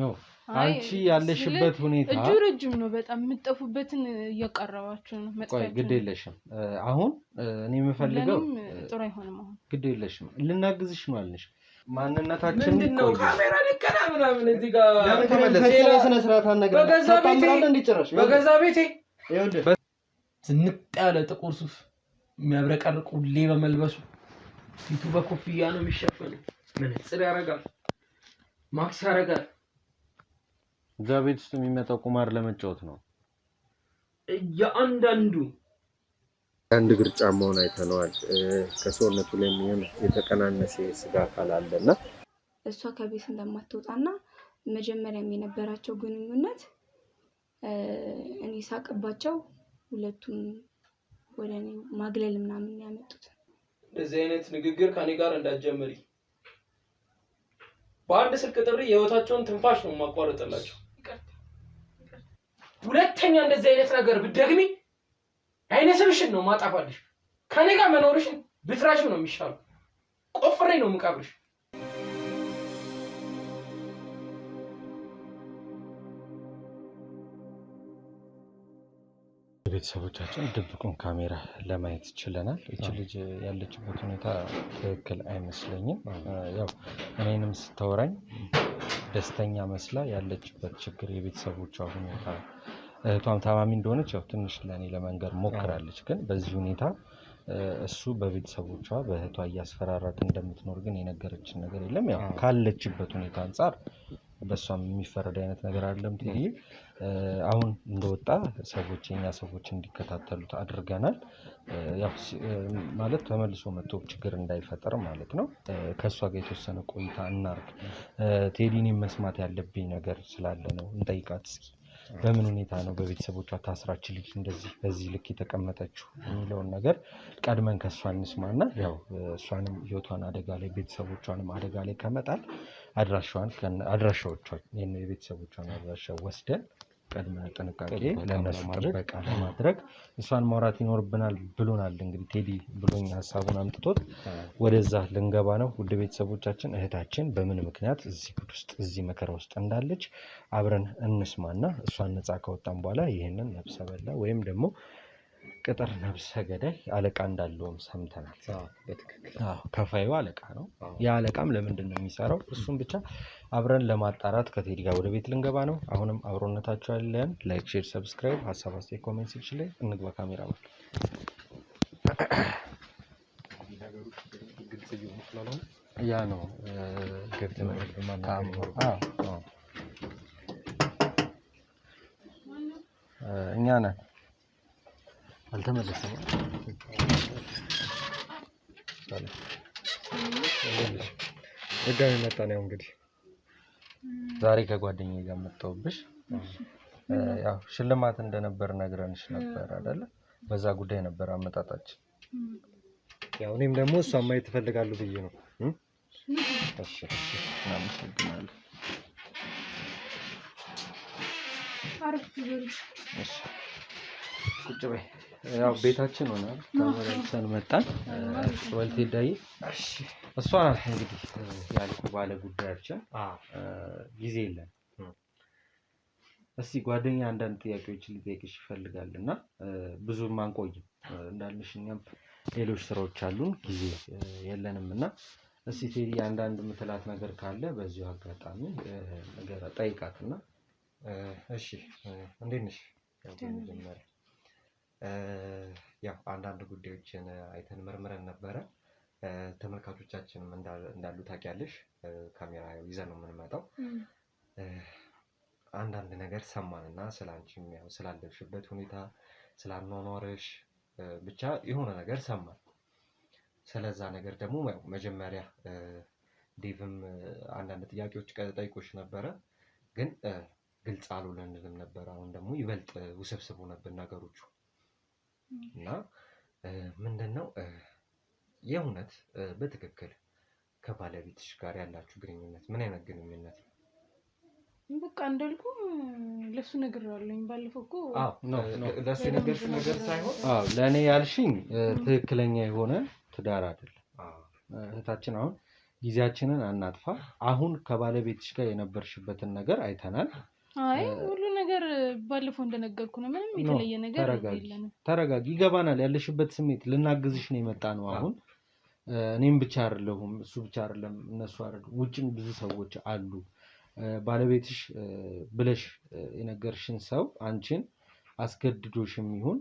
ነው አንቺ ያለሽበት ሁኔታ እጁ ረጅም ነው በጣም የምትጠፉበትን እያቀረባችሁ ነው ቆይ ግድ የለሽም አሁን እኔ የምፈልገው ጥሩ አይሆንም አሁን ግድ የለሽም ልናግዝሽ ነው አልነሽ ማንነታችን ምንድነው ካሜራ ለቀና ምናምን እዚህ ጋር ለምን ተመለስ ስነ ስርዓት አነጋገር ተጣምራለ እንዲጨረሽ በገዛ ቤቴ ይኸውልህ ዝንጥ ያለ ጥቁር ሱፍ የሚያብረቀርቅ ሁሌ በመልበሱ ፊቱ በኮፍያ ነው የሚሸፈነው መነጽር ያደርጋል ማክስ ያደርጋል እዛ ቤት ውስጥ የሚመጣው ቁማር ለመጫወት ነው ያንዳንዱ አንድ ግር ጫማውን አይተነዋል ከሰውነቱ ላይ የሚሆን የተቀናነሰ ስጋ አካል አለና እሷ ከቤት እንደማትወጣና መጀመሪያ የነበራቸው ግንኙነት እኔ ሳቀባቸው ሁለቱም ወደኔ ማግለል ምናምን ያመጡት እንደዚህ አይነት ንግግር ከኔ ጋር እንዳትጀምሪ በአንድ ስልክ ጥሪ የህይወታቸውን ትንፋሽ ነው ማቋረጥላቸው ሁለተኛ እንደዚህ አይነት ነገር ብትደግሚ አይነስብሽን ነው ማጣፋልሽ ከኔ ጋር መኖርሽን ብትራሽ ነው የሚሻለው ቆፍሬ ነው ምቀብርሽ ቤተሰቦቻችን ድብቁን ካሜራ ለማየት ይችላል እቺ ልጅ ያለችበት ሁኔታ ትክክል አይመስለኝም ያው እኔንም ስተወራኝ ደስተኛ መስላ ያለችበት ችግር የቤተሰቦቿ ሁኔታ እቷም ታማሚ እንደሆነች ያው ትንሽ ለኔ ለመንገር ሞክራለች ግን በዚህ ሁኔታ እሱ በቤተሰቦቿ በእህቷ ያስፈራራት እንደምትኖር ግን የነገረችን ነገር የለም ያው ካለችበት ሁኔታ አንፃር በሷም የሚፈረድ አይነት ነገር አይደለም ትይ አሁን እንደወጣ ሰዎችኛ ሰዎች እንዲከታተሉት አድርገናል ያው ማለት ተመልሶ መጥቶ ችግር እንዳይፈጠር ማለት ነው ከሷ ጋር የተወሰነ ቆይታ እናርግ ቴዲኒ መስማት ያለብኝ ነገር ስላለ ነው እንጠይቃት እስኪ በምን ሁኔታ ነው በቤተሰቦቿ ታስራች ልጅ እንደዚህ በዚህ ልክ የተቀመጠችው የሚለውን ነገር ቀድመን ከሷ እንስማና ያው እሷንም ህይወቷን አደጋ ላይ ቤተሰቦቿንም አደጋ ላይ ከመጣል አድራሻዎቿን የቤተሰቦቿን አድራሻ ወስደን ቀድመ ጥንቃቄ ለነሱ ማድረግ እሷን ማውራት ይኖርብናል ብሎናል እንግዲህ ቴዲ ብሎኝ ሐሳቡን አምጥቶት ወደዛ ልንገባ ነው ውድ ቤተሰቦቻችን እህታችን በምን ምክንያት እዚህ ጉድ ውስጥ እዚህ መከራ ውስጥ እንዳለች አብረን እንስማና እሷን ነፃ ከወጣን በኋላ ይሄንን ነፍሰ በላ ወይም ደግሞ ቅጥር ነፍሰ ገዳይ አለቃ እንዳለውም ሰምተናል በትክክል ከፋዩ አለቃ ነው ያ አለቃም ለምንድን ነው የሚሰራው እሱን ብቻ አብረን ለማጣራት ከቴዲ ጋር ወደ ቤት ልንገባ ነው አሁንም አብሮነታችሁ ያለን ላይክ ሼር ሰብስክራይብ ሐሳብ አስተያየት ኮሜንት ሴክሽን ላይ እንግባ ካሜራ ማለት ግልጽ ይሆናል ያ ነው ግልጽ ነገር በማናገር እኛ ነን አልተመለሰም ደጋሚ መጣ ነው እንግዲህ ዛሬ ከጓደኛዬ ጋር መጣውብሽ ያው ሽልማት እንደነበር ነግረንሽ ነበር አይደል በዛ ጉዳይ ነበር አመጣጣችን ያው እኔም ደግሞ እሷን ማየት እፈልጋለሁ ብዬ ነው እሺ እናመሰግናለን አሪፍ ይሁንሽ እሺ ቁጭ በይ ያው ቤታችን ሆናል ተመልሰን መጣን ወልቴ ዳይ እሺ እሷ ናት እንግዲህ ያልኩ ባለ ጉዳያችን ጊዜ የለም እስቲ ጓደኛ አንዳንድ ጥያቄዎችን ሊጠይቅሽ ይፈልጋልና ብዙም አንቆይም እንዳልሽኛም ሌሎች ስራዎች አሉን ጊዜ የለንምና እስቲ ቴዲ አንዳንድ ምትላት ነገር ካለ በዚሁ አጋጣሚ ነገር ጠይቃትና እሺ እንዴት ነሽ መጀመሪያ ያው አንዳንድ ጉዳዮችን አይተን መርምረን ነበረ ተመልካቾቻችንም እንዳሉ ታውቂያለሽ ካሜራ ይዘን ነው የምንመጣው አንዳንድ ነገር ሰማንና ስላንቺም ያው ስላለሽበት ሁኔታ ስላኗኗርሽ ብቻ የሆነ ነገር ሰማን ስለዛ ነገር ደግሞ ያው መጀመሪያ ዴቭም አንዳንድ ጥያቄዎች ጠይቆሽ ነበረ ግን ግልጽ አልሆነልንም ነበር አሁን ደግሞ ይበልጥ ውስብስብ ሆነብን ነገሮቹ እና ምንድነው የእውነት በትክክል ከባለቤትሽ ጋር ያላችሁ ግንኙነት ምን አይነት ግንኙነት ነው በቃ እንዳልኩ ለሱ ነገር አለኝ ባለፈው እኮ ለሱ ነገር ሳይሆን ለኔ ያልሽኝ ትክክለኛ የሆነ ትዳር አይደለም እህታችን አሁን ጊዜያችንን አናጥፋ። አሁን ከባለቤትሽ ጋር የነበርሽበትን ነገር አይተናል። አይ ሁሉ ነገር ባለፈው እንደነገርኩ ነው። ምንም የተለየ ነገር የለም። ተረጋጊ። ይገባናል ያለሽበት ስሜት። ልናግዝሽ ነው የመጣ ነው። አሁን እኔም ብቻ አይደለሁም እሱ ብቻ አይደለም እነሱ አይደሉ ውጭም ብዙ ሰዎች አሉ። ባለቤትሽ ብለሽ የነገርሽን ሰው አንቺን አስገድዶሽም ይሁን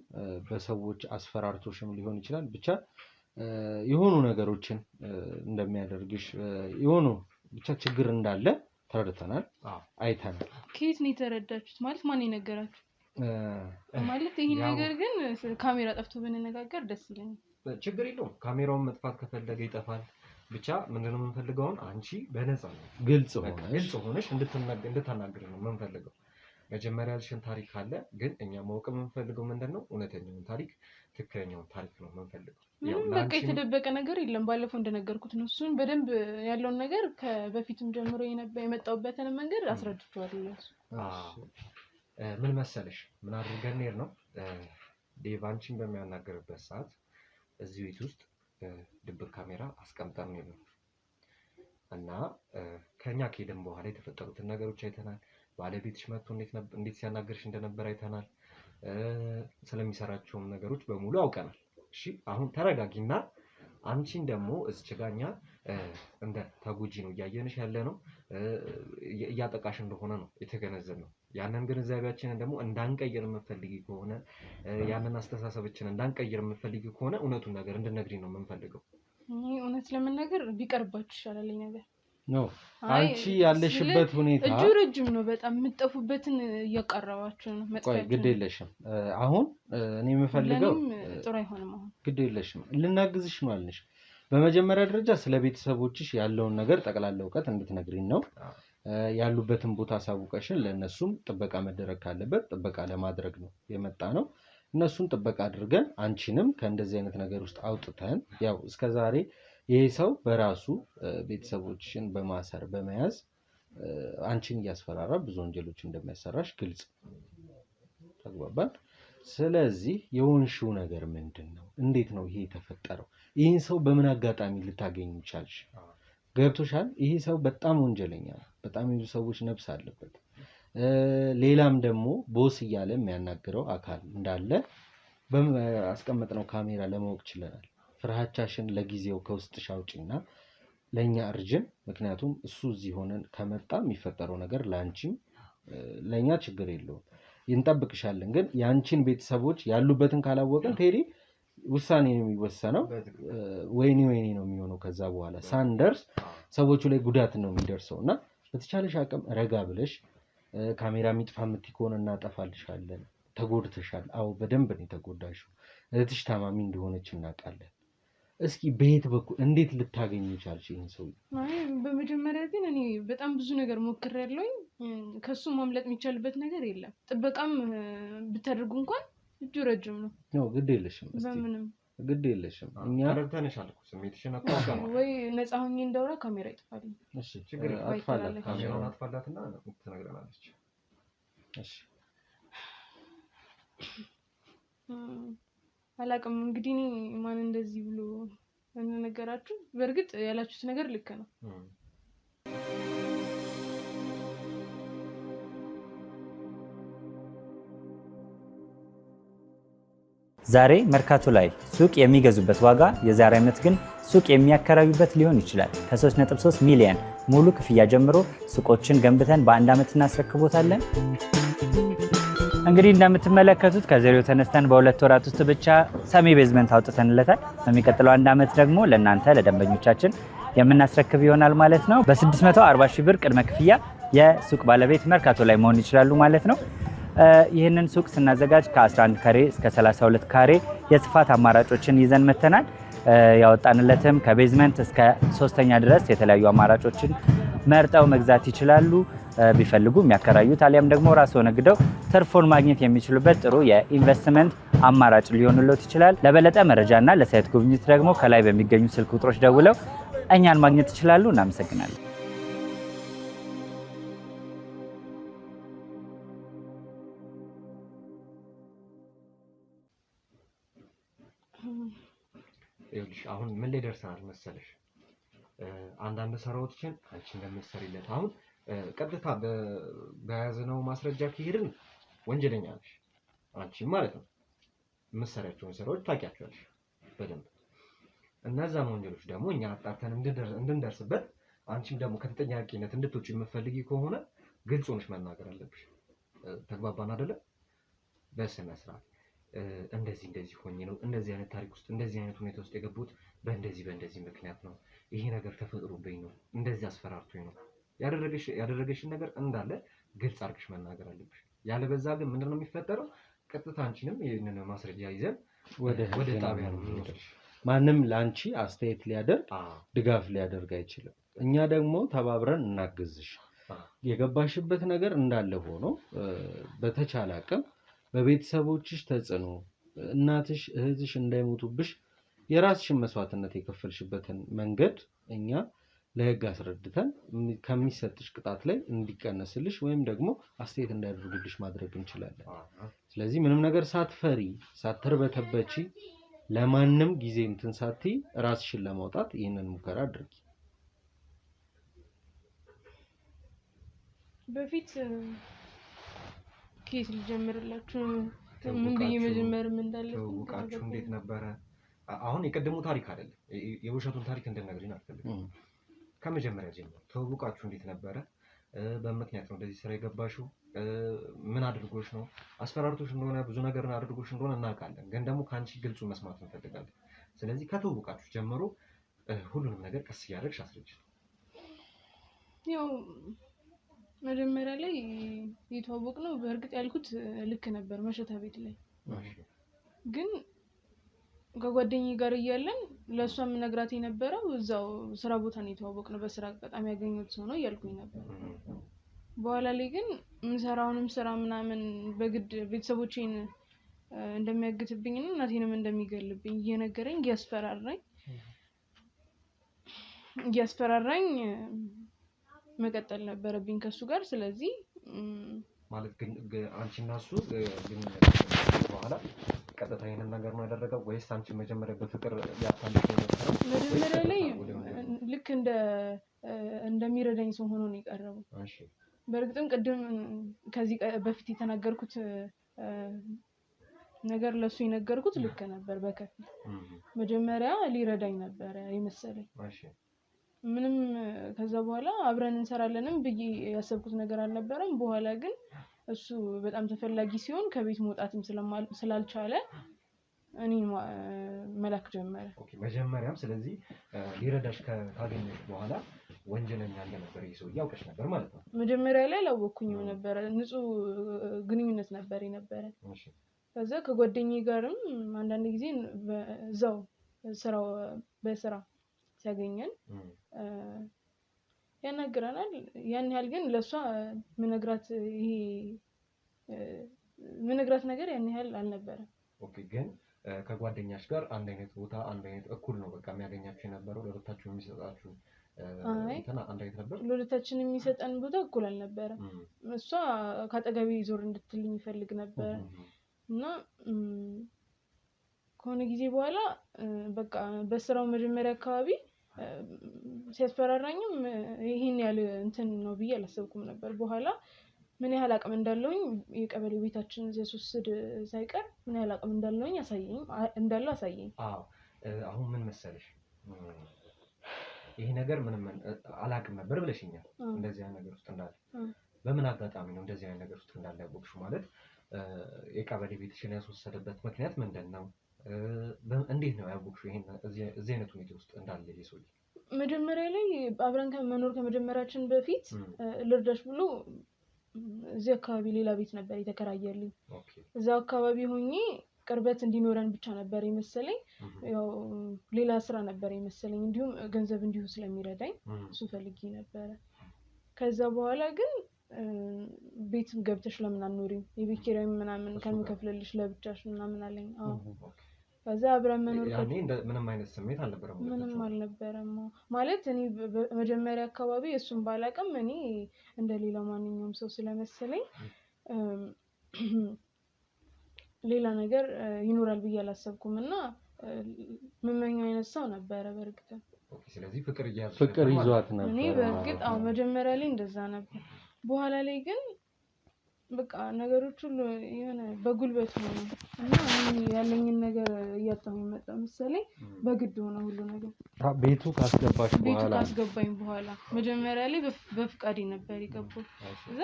በሰዎች አስፈራርቶሽም ሊሆን ይችላል። ብቻ የሆኑ ነገሮችን እንደሚያደርግሽ የሆኑ ብቻ ችግር እንዳለ ተረድተናል፣ አይተናል። ከየት ነው የተረዳችሁት? ማለት ማን የነገራችሁ? ማለት ይሄን ነገር ግን ካሜራ ጠፍቶ ብንነጋገር ደስ ይለኛል። ችግር የለውም። ካሜራውን መጥፋት ከፈለገ ይጠፋል። ብቻ ምንድነው የምንፈልገው? አንቺ በነፃ ግልጽ ሆነሽ እንድትናገሪ ነው የምንፈልገው። መጀመሪያ ያልሽን ታሪክ አለ፣ ግን እኛ ማወቅ የምንፈልገው ምንድነው የእውነተኛውን ታሪክ፣ ትክክለኛውን ታሪክ ነው የምንፈልገው። በቃ የተደበቀ ነገር የለም። ባለፈው እንደነገርኩት ነው። እሱን በደንብ ያለውን ነገር ከበፊትም ጀምሮ የመጣውበትን መንገድ አስረድቼዋለሁ። ምን መሰለሽ ምን አድርገን ነው ዴቭ አንቺን በሚያናገርበት ሰዓት እዚህ ቤት ውስጥ ድብቅ ካሜራ አስቀምጠን ነው እና ከኛ ከሄድን በኋላ የተፈጠሩትን ነገሮች አይተናል። ባለቤትሽ መጥቶ እንዴት ሲያናገርሽ እንደነበር አይተናል። ስለሚሰራቸውም ነገሮች በሙሉ አውቀናል። እሺ አሁን ተረጋጊና አንቺን ደግሞ እስችጋኛ እንደ ተጎጂ ነው እያየንሽ ያለ ነው። እያጠቃሽ እንደሆነ ነው የተገነዘብነው። ያንን ግንዛቤያችንን ደግሞ እንዳንቀይር የምትፈልጊ ከሆነ ያንን አስተሳሰባችንን እንዳንቀይር የምትፈልጊ ከሆነ እውነቱን ነገር እንድነግሪኝ ነው የምንፈልገው። እውነት ለመናገር ቢቀርባችሁ ይሻላል ነገር ነው። አንቺ ያለሽበት ሁኔታ እጁ ረጅም ነው። በጣም የምትጠፉበትን እያቀረባችሁ ነው። ቆይ ግድ የለሽም። አሁን እኔ የምፈልገው ጥሩ አይሆንም። አሁን ግድ የለሽም፣ ልናግዝሽ ነው አልንሽ። በመጀመሪያ ደረጃ ስለ ቤተሰቦችሽ ያለውን ነገር ጠቅላላ እውቀት እንድትነግሪኝ ነው። ያሉበትን ቦታ አሳውቀሽን ለእነሱም ጥበቃ መደረግ ካለበት ጥበቃ ለማድረግ ነው የመጣ ነው። እነሱን ጥበቃ አድርገን አንቺንም ከእንደዚህ አይነት ነገር ውስጥ አውጥተን ያው እስከዛሬ ይሄ ሰው በራሱ ቤተሰቦችሽን በማሰር በመያዝ አንቺን እያስፈራራ ብዙ ወንጀሎች እንደሚያሰራሽ ግልጽ ተግባባን። ስለዚህ የወንሽው ነገር ምንድነው? እንዴት ነው ይሄ የተፈጠረው? ይሄን ሰው በምን አጋጣሚ ልታገኙ ቻልሽ? ገብቶሻል? ይሄ ሰው በጣም ወንጀለኛ ነው። በጣም ብዙ ሰዎች ነፍስ አለበት። ሌላም ደግሞ ቦስ እያለ የሚያናግረው አካል እንዳለ በአስቀመጥነው ካሜራ ለማወቅ ችለናል። ፍርሃቻሽን ለጊዜው ከውስጥሽ አውጪና ለኛ እርጅን። ምክንያቱም እሱ እዚህ ሆነን ከመጣ የሚፈጠረው ነገር ላንቺም ለኛ ችግር የለውም፣ እንጠብቅሻለን። ግን ያንቺን ቤተሰቦች ያሉበትን ካላወቅን ቴዲ ውሳኔ ነው የሚወሰነው። ወይኔ ነው የሚሆነው። ከዛ በኋላ ሳንደርስ ሰዎቹ ላይ ጉዳት ነው የሚደርሰውና በተቻለሽ አቅም ረጋ ብለሽ ካሜራ የሚጥፋ የምትይ ከሆነ እናጠፋልሻለን። ተጎድተሻል። አዎ በደንብ ነው የተጎዳሽው። እህትሽ ታማሚ እንደሆነች እናውቃለን። እስኪ በየት በኩል እንዴት ልታገኙ ቻልሽ ይሄን ሰው? በመጀመሪያ ግን እኔ በጣም ብዙ ነገር ሞክሬያለሁኝ። ከሱ ማምለጥ የሚቻልበት ነገር የለም። ጥበቃም ብታደርጉ እንኳን እጁ ረጅም ነው። ነው ግድ የለሽም። በምንም ግድ የለሽም። እኛ ተረድተንሻል እኮ ስሜትሽን አጣጣም ወይ ነፃ ሆኜ እንዳውራ ካሜራ ይጥፋል። እሺ ችግር አጥፋላት፣ ካሜራውን አጥፋላትና ትነግረናለች። እሺ አላውቅም እንግዲህ እኔ ማን እንደዚህ ብሎ ነገራችሁ። በእርግጥ ያላችሁት ነገር ልክ ነው። ዛሬ መርካቶ ላይ ሱቅ የሚገዙበት ዋጋ የዛሬ ዓመት ግን ሱቅ የሚያከራዩበት ሊሆን ይችላል። ከ3.3 ሚሊዮን ሙሉ ክፍያ ጀምሮ ሱቆችን ገንብተን በአንድ ዓመት እናስረክቦታለን። እንግዲህ እንደምትመለከቱት ከዜሮ ተነስተን በ2 ወራት ውስጥ ብቻ ሰሚ ቤዝመንት አውጥተንለታል። በሚቀጥለው አንድ ዓመት ደግሞ ለእናንተ ለደንበኞቻችን የምናስረክብ ይሆናል ማለት ነው። በ640 ሺህ ብር ቅድመ ክፍያ የሱቅ ባለቤት መርካቶ ላይ መሆን ይችላሉ ማለት ነው። ይህንን ሱቅ ስናዘጋጅ ከ11 ካሬ እስከ 32 ካሬ የስፋት አማራጮችን ይዘን መተናል። ያወጣንለትም ከቤዝመንት እስከ 3ኛ ድረስ የተለያዩ አማራጮችን መርጠው መግዛት ይችላሉ። ቢፈልጉ የሚያከራዩት አሊያም ደግሞ ራስዎ ነግደው ትርፎን ማግኘት የሚችሉበት ጥሩ የኢንቨስትመንት አማራጭ ሊሆንልዎት ይችላል። ለበለጠ መረጃና ለሳይት ጉብኝት ደግሞ ከላይ በሚገኙ ስልክ ቁጥሮች ደውለው እኛን ማግኘት ይችላሉ። እናመሰግናለን። ይኸውልሽ አሁን ምን ላይ ደርሰናል መሰለሽ? አንዳንድ ስራዎችን አንቺ እንደምትሰሪለት አሁን ቀጥታ በያዝነው ማስረጃ ከሄድን ወንጀለኛ ነሽ አንቺ ማለት ነው። የምትሰሪያቸውን ስራዎች ታውቂያቸዋለሽ በደንብ። እነዛን ወንጀሎች ደግሞ እኛ አጣርተን እንድንደርስበት አንቺም ደግሞ ከተጠያቂነት እንድትወጪ የምትፈልጊ ከሆነ ግልጽ ሆነሽ መናገር አለብሽ። ተግባባን አይደለ? በስነ ስርዓት እንደዚህ ሆኜ ነው እንደዚህ አይነት ታሪክ ውስጥ እንደዚህ አይነት ሁኔታ ውስጥ የገቡት በእንደዚህ ምክንያት ነው፣ ይሄ ነገር ተፈጥሮብኝ ነው፣ እንደዚህ አስፈራርቶኝ ነው። ያደረገሽን ነገር እንዳለ ግልጽ አድርገሽ መናገር አለብሽ። ያለበዛ ግን ምንድነው የሚፈጠረው? ቀጥታ አንቺንም ይሄንን ማስረጃ ይዘን ወደ ጣቢያ ነው የምንወስድሽ። ማንም ላንቺ አስተያየት ሊያደርግ ድጋፍ ሊያደርግ አይችልም። እኛ ደግሞ ተባብረን እናግዝሽ። የገባሽበት ነገር እንዳለ ሆኖ በተቻለ አቅም በቤተሰቦችሽ ተጽዕኖ እናትሽ እህትሽ እንዳይሞቱብሽ የራስሽን መስዋዕትነት የከፈልሽበትን መንገድ እኛ ለህግ አስረድተን ከሚሰጥሽ ቅጣት ላይ እንዲቀነስልሽ ወይም ደግሞ አስተያየት እንዳያደርጉልሽ ማድረግ እንችላለን። ስለዚህ ምንም ነገር ሳትፈሪ ሳትርበተበቺ ለማንም ጊዜ እንትን ሳትይ ራስሽን ለማውጣት ይሄንን ሙከራ አድርጊ። በፊት ኬት ልጀምርላችሁ ምን ብዬ መጀመርም እንዳለብኝ ተውቃችሁ እንዴት ነበረ? አሁን የቀደሙ ታሪክ አይደለም፣ የውሸቱን ታሪክ እንድነግሪኝ አልፈልግም። ከመጀመሪያ ጀምሮ ተውቃችሁ እንዴት ነበረ? በምክንያት ነው እንደዚህ ስራ የገባሽው? ምን አድርጎሽ ነው? አስፈራርቶሽ እንደሆነ ብዙ ነገር አድርጎሽ እንደሆነ እናውቃለን፣ ግን ደግሞ ካንቺ ግልጹ መስማት እንፈልጋለን። ስለዚህ ከተውቃችሁ ጀምሮ ሁሉንም ነገር ቀስ እያደረግሽ አስረጅ። ያው መጀመሪያ ላይ የተዋወቅ ነው በእርግጥ ያልኩት ልክ ነበር መሸታ ቤት ላይ ግን ከጓደኛዬ ጋር እያለን ለሷ ምነግራት የነበረው እዛው ስራ ቦታ ነው የተዋወቅነው፣ በስራ አጋጣሚ ያገኘሁት ሰው ነው እያልኩኝ ነበር። በኋላ ላይ ግን ምሰራውንም ስራ ምናምን በግድ ቤተሰቦቼን እንደሚያግትብኝና እናቴንም እንደሚገልብኝ እየነገረኝ እያስፈራራኝ መቀጠል ነበረብኝ ከሱ ጋር። ስለዚህ ማለት ግን አንቺና እሱ ግን በኋላ ቀጥታ ይሄንን ነገር ነው ያደረገው ወይስ አንቺ መጀመሪያ በፍቅር ያታልሽ ነው? መጀመሪያ ላይ ልክ እንደሚረዳኝ ሰው ሆኖ ነው የቀረበው። እሺ በእርግጥም ቅድም ከዚህ በፊት የተናገርኩት ነገር ለሱ የነገርኩት ልክ ነበር በከፊል። መጀመሪያ ሊረዳኝ ነበር የመሰለኝ። እሺ ምንም ከዛ በኋላ አብረን እንሰራለንም ብዬ ያሰብኩት ነገር አልነበረም። በኋላ ግን እሱ በጣም ተፈላጊ ሲሆን ከቤት መውጣትም ስላልቻለ እኔን መላክ ጀመረ። ኦኬ መጀመሪያም ስለዚህ ሊረዳሽ ካገኘሽ በኋላ ወንጀለኛ እንደነበር ይሰው ያውቀሽ ነበር ማለት ነው? መጀመሪያ ላይ አላወኩኝም ነበር፣ ንጹህ ግንኙነት ነበር የነበረ። እሺ ከዛ ከጓደኛዬ ጋርም አንዳንድ ጊዜ በዛው በስራ ሲያገኘን ያናግረናል። ያን ያህል ግን ለሷ ምነግራት ነገር ያን ያህል አልነበረም። ኦኬ ግን ከጓደኛሽ ጋር አንድ አይነት ቦታ አንድ አይነት እኩል ነው በቃ የሚያገኛችሁ የነበረው? ለሁለታችሁ የሚሰጣችሁ አንድ አይነት ነበር? ለሁለታችን የሚሰጠን ቦታ እኩል አልነበረም። እሷ ካጠገቤ ዞር እንድትልኝ ይፈልግ ነበር እና ከሆነ ጊዜ በኋላ በቃ በስራው መጀመሪያ አካባቢ ሲያስፈራራኝም ይሄን ያህል እንትን ነው ብዬ አላሰብኩም ነበር። በኋላ ምን ያህል አቅም እንዳለውኝ የቀበሌ ቤታችንን ሲያስወስድ ሳይቀር ምን ያህል አቅም እንዳለውኝ አሳየኝ። አዎ አሁን ምን መሰለሽ ይሄ ነገር ምንም አላቅም ነበር ብለሽኛል። እንደዚህ አይነት ነገር ውስጥ እንዳለ በምን አጋጣሚ ነው እንደዚህ አይነት ነገር ውስጥ እንዳለ ያወቅሽው? ማለት የቀበሌ ቤትሽን ያስወሰደበት ምክንያት ምንድን ነው? እንዴት ነው ያወቅሽው ይሄን እዚህ አይነት ሁኔታ ውስጥ እንዳለ ይሄ ሰው? መጀመሪያ ላይ አብረን መኖር ከመጀመራችን በፊት ልርዳሽ ብሎ እዚህ አካባቢ ሌላ ቤት ነበር የተከራየልኝ። እዛ አካባቢ ሆኜ ቅርበት እንዲኖረን ብቻ ነበር የመሰለኝ። ያው ሌላ ስራ ነበር የመሰለኝ፣ እንዲሁም ገንዘብ እንዲሁ ስለሚረዳኝ እሱ ፈልጌ ነበረ። ከዛ በኋላ ግን ቤት ገብተሽ ለምን አትኖሪም? የቤት ኪራይ ምናምን ከምከፍልልሽ ለብቻሽ ምናምን አለኝ። አዎ ከዛ አብረን መኖር ያኔ ምንም አይነት ስሜት አልነበረም? ምንም አልነበረም ማለት እኔ መጀመሪያ አካባቢ እሱን ባላቅም እኔ እንደሌላው ማንኛውም ሰው ስለመሰለኝ ሌላ ነገር ይኖራል ብዬ አላሰብኩም እና መመኛው አይነት ሰው ነበረ። በእርግጥ ስለዚህ ፍቅር ይዟት ነበር። እኔ በእርግጥ መጀመሪያ ላይ እንደዛ ነበር። በኋላ ላይ ግን በቃ ነገሮች ሁሉ የሆነ በጉልበት ሆነ እና እኔ ያለኝን ነገር እያጣሁኝ መጣ መሰለኝ። በግድ ሆነ ሁሉ ነገር። ቤቱ ካስገባኝ በኋላ መጀመሪያ ላይ በፍቃዴ ነበር የገባው። እዛ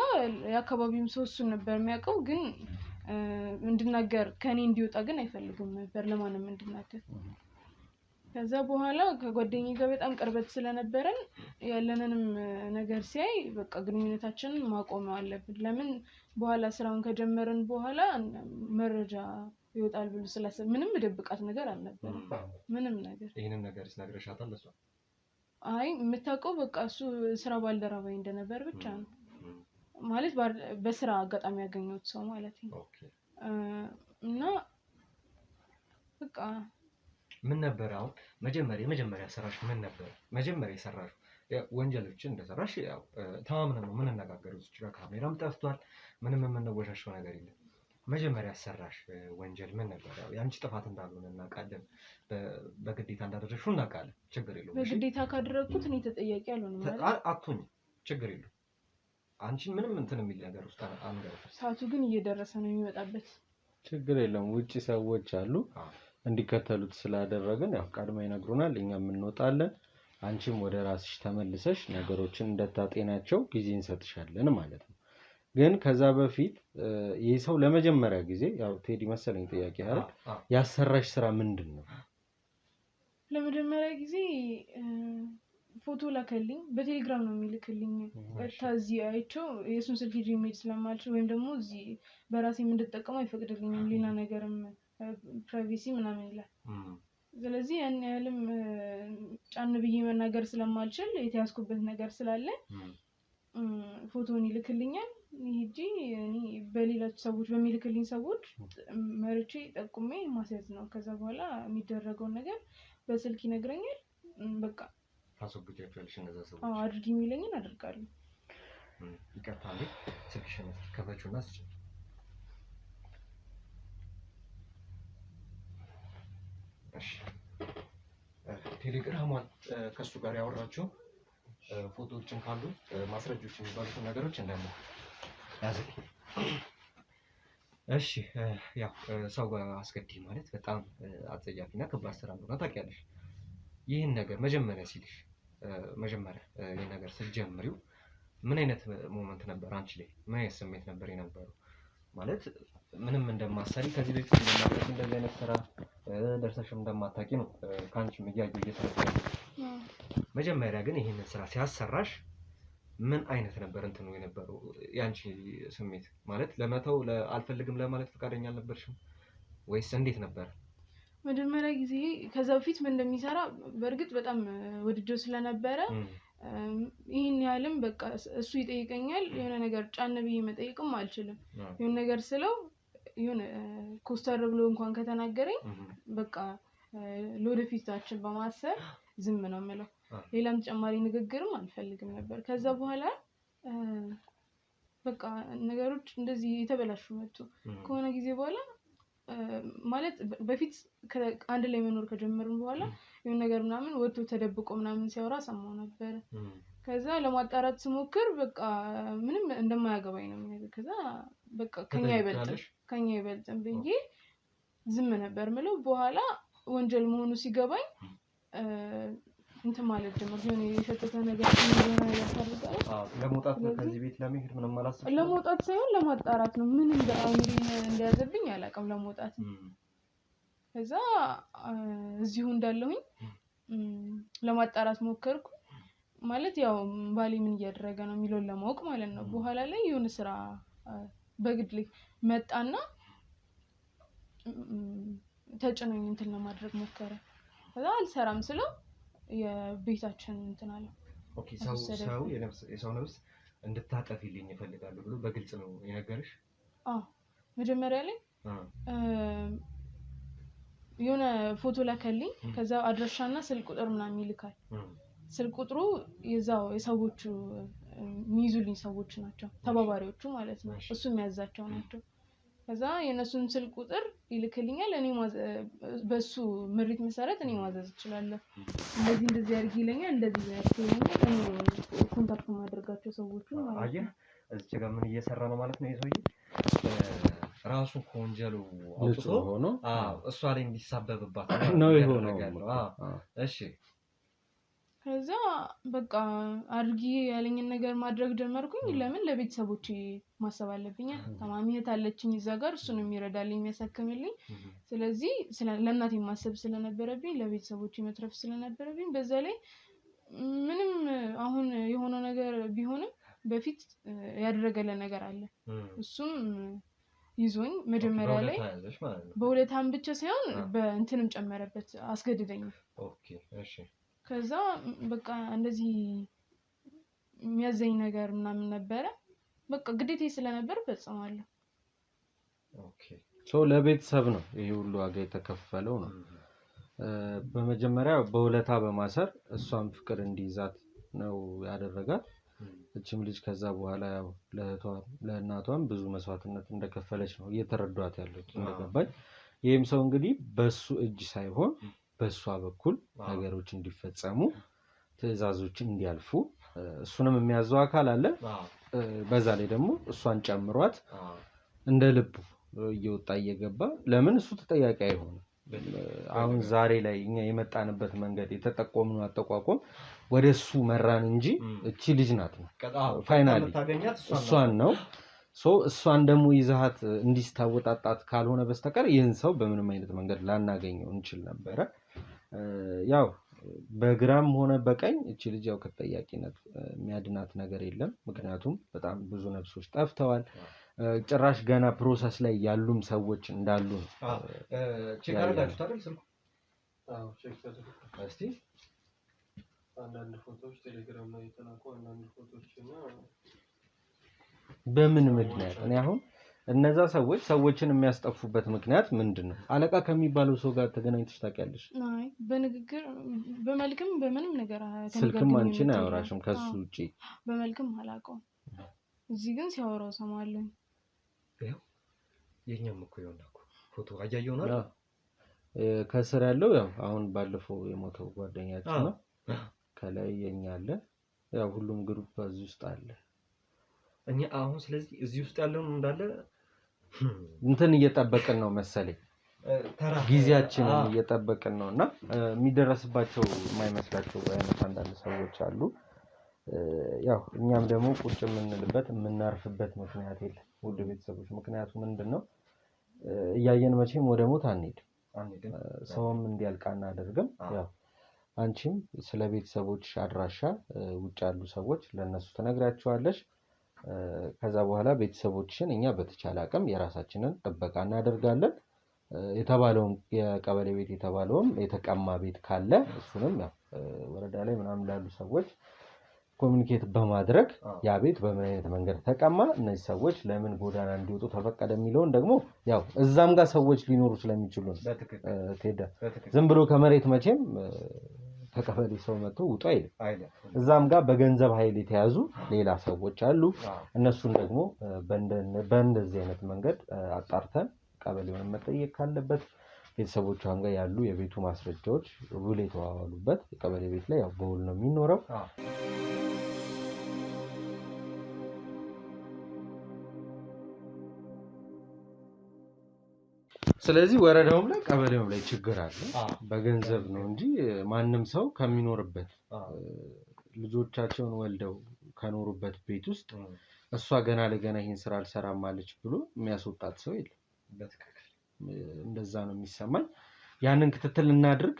የአካባቢውም ሰው እሱን ነበር የሚያውቀው፣ ግን እንድናገር ከኔ እንዲወጣ ግን አይፈልግም ነበር ለማንም እንድናገር። ከዛ በኋላ ከጓደኛዬ ጋር በጣም ቅርበት ስለነበረን ያለንንም ነገር ሲያይ በቃ ግንኙነታችንን ማቆም አለብን። ለምን በኋላ ስራውን ከጀመርን በኋላ መረጃ ይወጣል ብሎ ስላሰብ ምንም ደብቃት ነገር አልነበረም። ምንም ነገር ይሄንን ነገር ስነግረሻታል እሷ? አይ የምታውቀው በቃ እሱ ስራ ባልደረባዬ እንደነበር ብቻ ነው። ማለት በስራ አጋጣሚ ያገኘሁት ሰው ማለት ነው። እና በቃ ምን ነበር አሁን የመጀመሪያ ስራሽ ምን ነበር? መጀመሪያ የሰራሽ ወንጀሎችን እንደሰራሽ ያው ተማምነን ነው የምንነጋገረው። እዚህ ጋር ካሜራም ጠፍቷል፣ ምንም የምንወሻሸው ነገር የለም። መጀመሪያ ሰራሽ ወንጀል ምን ነበር? ያው ያንቺ ጥፋት እንዳልሆነ እናውቃለን፣ በግዴታ እንዳደረግሽው እናውቃለን። ችግር የለውም። በግዴታ ካደረኩት እኔ ተጠያቂ አልሆንም ማለት አትሁኝ፣ ችግር የለውም። አንቺን ምንም እንትን የሚል ነገር ውስጥ አንገባ። ሰዓቱ ግን እየደረሰ ነው የሚመጣበት። ችግር የለም። ውጪ ሰዎች አሉ እንዲከተሉት ስላደረግን ያው ቀድመው ይነግሩናል፣ እኛም እንወጣለን። አንቺም ወደ ራስሽ ተመልሰሽ ነገሮችን እንደታጤናቸው ጊዜ እንሰጥሻለን ማለት ነው። ግን ከዛ በፊት ይህ ሰው ለመጀመሪያ ጊዜ ያው ቴዲ መሰለኝ ጥያቄ አይደል ያሰራሽ ስራ ምንድን ነው? ለመጀመሪያ ጊዜ ፎቶ ላከልኝ። በቴሌግራም ነው የሚልክልኝ። ታዚህ አይቼው የሱን ስልክ ይዤ መሄድ ስለማልችል ወይም ደግሞ እዚህ በራሴም እንድጠቀመው አይፈቅድልኝም። ሌላ ነገርም ፕራይቬሲ ምናምን ይላል። ስለዚህ ያን ያህልም ጫን ብዬ መናገር ስለማልችል የተያዝኩበት ነገር ስላለ ፎቶን ይልክልኛል። ሂጂ እኔ በሌሎች ሰዎች በሚልክልኝ ሰዎች መርጬ ጠቁሜ ማስያዝ ነው። ከዛ በኋላ የሚደረገውን ነገር በስልክ ይነግረኛል። በቃ ታስወግጃቸዋለሽ እነዛ ሰዎች? አድርጊ የሚለኝን አደርጋለሁ። ይቀርታ ስልክሽን ከፈችውና ስጭ። እሺ ቴሌግራሟን ከሱ ጋር ያወራችሁ ፎቶዎችን ካሉ ማስረጃዎች የሚባሉትን ነገሮች እንደሞ ያዘኝ። እሺ ያው ሰው አስገድይ ማለት በጣም አጸያፊና ከባድ ስራ ነው ታውቂያለሽ። ይህን ነገር መጀመሪያ ሲልሽ ይህን ነገር ስትጀምሪው ምን አይነት ሞመንት ነበር አንቺ ላይ? ምን አይነት ስሜት ነበር የነበረው? ማለት ምንም እንደማሰሪ ከዚህ በፊት እንደማታውቂ እንደዚህ አይነት ስራ ደርሰሽም እንደማታውቂ ነው ካንቺም እያየሁ እየተረዳሁ። መጀመሪያ ግን ይሄንን ስራ ሲያሰራሽ ምን አይነት ነበር እንትኑ የነበረው ያንቺ ስሜት? ማለት ለመተው አልፈልግም ለማለት ፈቃደኛ አልነበርሽም ወይስ እንዴት ነበር? መጀመሪያ ጊዜ ከዛ በፊት ምን እንደሚሰራ በእርግጥ በጣም ወድጄው ስለነበረ ይሄን ያህልም በቃ እሱ ይጠይቀኛል የሆነ ነገር ጫን ብዬ መጠየቅም አልችልም። የሆነ ነገር ስለው የሆነ ኮስተር ብሎ እንኳን ከተናገረኝ በቃ ለወደፊታችን በማሰብ ዝም ነው የምለው። ሌላም ተጨማሪ ንግግርም አልፈልግም ነበር። ከዛ በኋላ በቃ ነገሮች እንደዚህ የተበላሹ መጡ። ከሆነ ጊዜ በኋላ ማለት በፊት አንድ ላይ መኖር ከጀመርን በኋላ የሆነ ነገር ምናምን ወጥቶ ተደብቆ ምናምን ሲያወራ ሰማው ነበር። ከዛ ለማጣራት ስሞክር በቃ ምንም እንደማያገባኝ ነው የሚነግረው። ከዛ በቃ ከኛ ይበልጥም ብዬ ዝም ነበር ምለው። በኋላ ወንጀል መሆኑ ሲገባኝ እንትን ማለት ጀመርኩ። የሆነ የሸተተ ነገር ያሳርጋል። ለመውጣት ከዚህ ቤት ለመሄድ ምንም አላሰብሽም? ለመውጣት ሳይሆን ለማጣራት ነው። ምን እንደያዘብኝ አላውቅም። ለመውጣት ከዛ እዚሁ እንዳለሁኝ ለማጣራት ሞከርኩ። ማለት ያው ባሌ ምን እያደረገ ነው የሚለውን ለማወቅ ማለት ነው። በኋላ ላይ የሆነ ስራ በግድ ላይ መጣና ተጭኖኝ እንትን ለማድረግ ሞከረ። ከዛ አልሰራም ስለው የቤታችን እንትን አለ። ኦኬ የሰው ነፍስ እንድታጠፊልኝ ይፈልጋሉ ብሎ በግልጽ ነው የነገርሽ? አዎ መጀመሪያ ላይ የሆነ ፎቶ ላከልኝ። ከዛ አድራሻና ስልክ ቁጥር ምናምን ይልካል። ስልክ ቁጥሩ የዛው የሰዎቹ የሚይዙልኝ ሰዎች ናቸው፣ ተባባሪዎቹ ማለት ነው። እሱ የሚያዛቸው ናቸው። ከዛ የነሱን ስልክ ቁጥር ይልክልኛል። እኔ በሱ ምሪት መሰረት እኔ ማዘዝ እችላለሁ። እንደዚህ አድርጊ ይለኛል፣ እንደዚህ አድርጊ ይለኛል። እኔ ኮንታክት ማድረጋቸው ሰዎች ነው ማለት ነው። አየህ እዚህ ጋር ምን እየሰራ ነው ማለት ነው የሰውዬ ራሱ ከወንጀሉ አውጥቶ ሆኖ እሷ ላይ እንዲሳበብባት ነው የሆነው። እሺ ከዛ በቃ አድርጊ ያለኝን ነገር ማድረግ ጀመርኩኝ። ለምን ለቤተሰቦቼ ማሰብ አለብኝ። ታማሚ እህት አለችኝ እዛ ጋር፣ እሱን የሚረዳልኝ የሚያሳክምልኝ። ስለዚህ ለእናቴ ማሰብ ስለነበረብኝ፣ ለቤተሰቦቼ መትረፍ ስለነበረብኝ፣ በዛ ላይ ምንም አሁን የሆነው ነገር ቢሆንም በፊት ያደረገልን ነገር አለ። እሱም ይዞኝ መጀመሪያ ላይ በሁለታም ብቻ ሳይሆን በእንትንም ጨመረበት፣ አስገድደኝ። ኦኬ እሺ። ከዛ በቃ እንደዚህ የሚያዘኝ ነገር ምናምን ነበረ። በቃ ግዴታዬ ስለነበር ፈጽማለሁ። ኦኬ ሶ ለቤተሰብ ነው ይሄ ሁሉ ዋጋ የተከፈለው ነው። በመጀመሪያ በሁለታ በማሰር እሷን ፍቅር እንዲይዛት ነው ያደረጋት። እቺም ልጅ ከዛ በኋላ ያው ለእናቷም ብዙ መስዋዕትነት እንደከፈለች ነው እየተረዷት ያሉት እንደገባኝ። ይህም ሰው እንግዲህ በሱ እጅ ሳይሆን በሷ በኩል ነገሮች እንዲፈጸሙ ትዕዛዞች እንዲያልፉ እሱንም የሚያዘው አካል አለ። በዛ ላይ ደግሞ እሷን ጨምሯት እንደ ልቡ እየወጣ እየገባ ለምን እሱ ተጠያቂ አይሆንም። አሁን ዛሬ ላይ እኛ የመጣንበት መንገድ የተጠቆምነው አጠቋቋም ወደሱ መራን እንጂ እቺ ልጅ ናት ነው ፋይናሊ እሷን ነው። እሷን ደግሞ ይዛት እንዲስታወጣጣት ካልሆነ በስተቀር ይህን ሰው በምንም አይነት መንገድ ላናገኘው እንችል ነበረ። ያው በግራም ሆነ በቀኝ እቺ ልጅ ያው ከተጠያቂነት የሚያድናት ነገር የለም። ምክንያቱም በጣም ብዙ ነፍሶች ጠፍተዋል። ጭራሽ ገና ፕሮሰስ ላይ ያሉም ሰዎች እንዳሉ ነው። ቼክ አድርጋችሁት አይደል ስልኩ? አዎ ቼክ ተደርጓል። እስቲ አንዳንድ ፎቶዎች ቴሌግራም ላይ የተላኩ አንዳንድ ፎቶዎች እና በምን ምክንያት እኔ አሁን እነዛ ሰዎችን የሚያስጠፉበት ምክንያት ምንድነው? አለቃ ከሚባለው ሰው ጋር ተገናኝተሽ ታውቂያለሽ? አይ በንግግር በመልክም በምንም ነገር ስልክም አንቺን አያወራሽም ከሱ ውጪ? በመልክም አላውቀውም። እዚህ ግን ሲያወራው ሰማለሁ። ያው የኛም እኮ ይሆናል ፎቶ አያየው ነው ከስር ያለው ያው አሁን ባለፈው የሞተው ጓደኛችን ነው። ከላይ የኛ አለ። ያው ሁሉም ግሩፕ እዚህ ውስጥ አለ። እኛ አሁን ስለዚህ እዚህ ውስጥ ያለውን እንዳለ እንትን እየጠበቅን ነው መሰለኝ። ጊዜያችንን እየጠበቅን ነውና የሚደረስባቸው የማይመስላቸው አይነት አንዳንድ ሰዎች አሉ። ያው እኛም ደግሞ ቁጭ የምንልበት የምናርፍበት ምክንያት የለም ውድ ቤተሰቦች። ምክንያቱ ምንድነው? እያየን መቼም ወደ ሞት አንሄድም። ሰውም እንዲያልቅ አናደርግም። ያው አንቺም ስለ ቤተሰቦች አድራሻ ውጭ ያሉ ሰዎች ለነሱ ተነግራቸዋለሽ። ከዛ በኋላ ቤተሰቦችን እኛ በተቻለ አቅም የራሳችንን ጥበቃ እናደርጋለን። የተባለውም የቀበሌ ቤት የተባለውም የተቀማ ቤት ካለ እሱንም ያው ወረዳ ላይ ምናምን ላሉ ሰዎች ኮሙኒኬት በማድረግ ያ ቤት በምን አይነት መንገድ ተቀማ፣ እነዚህ ሰዎች ለምን ጎዳና እንዲወጡ ተፈቀደ የሚለውን ደግሞ ያው እዛም ጋር ሰዎች ሊኖሩ ስለሚችሉ ነው። ዝም ብሎ ከመሬት መቼም ተቀበሌ ሰው መጥቶ ውጡ አይልም። እዛም ጋር በገንዘብ ኃይል የተያዙ ሌላ ሰዎች አሉ። እነሱን ደግሞ በእንደዚህ አይነት መንገድ አጣርተን ቀበሌውን መጠየቅ ካለበት ቤተሰቦቿም ጋር ያሉ የቤቱ ማስረጃዎች ውል የተዋዋሉበት የቀበሌ ቤት ላይ ያው በውል ነው የሚኖረው። ስለዚህ ወረዳውም ላይ ቀበሌውም ላይ ችግር አለ። በገንዘብ ነው እንጂ ማንም ሰው ከሚኖርበት ልጆቻቸውን ወልደው ከኖሩበት ቤት ውስጥ እሷ ገና ለገና ይሄን ስራ አልሰራም ማለች ብሎ የሚያስወጣት ሰው የለም። እንደዛ ነው የሚሰማኝ። ያንን ክትትል እናድርግ።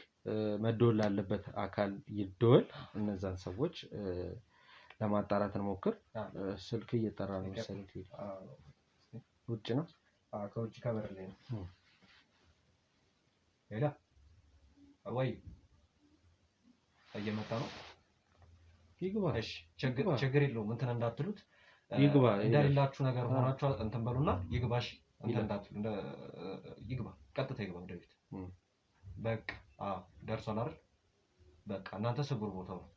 መደወል ላለበት አካል ይደወል። እነዛን ሰዎች ለማጣራት እንሞክር። ስልክ እየጠራ ነው መሰለኝ። ውጭ ነው? ከውጭ ከበር ላይ ነው። ሌላ ወይ እየመጣ ነው። ይግባ። እሺ ችግር የለውም። እንትን እንዳትሉት ይግባ። እንደሌላችሁ ነገር ሆናችሁ እንትን በሉና ይግባሽ። እንትን እንዳትሉ ይግባ። ቀጥታ ይግባ ወደ ቤት። በቃ ደርሷል አይደል? በቃ እናንተ ስጉር ቦታው ነው።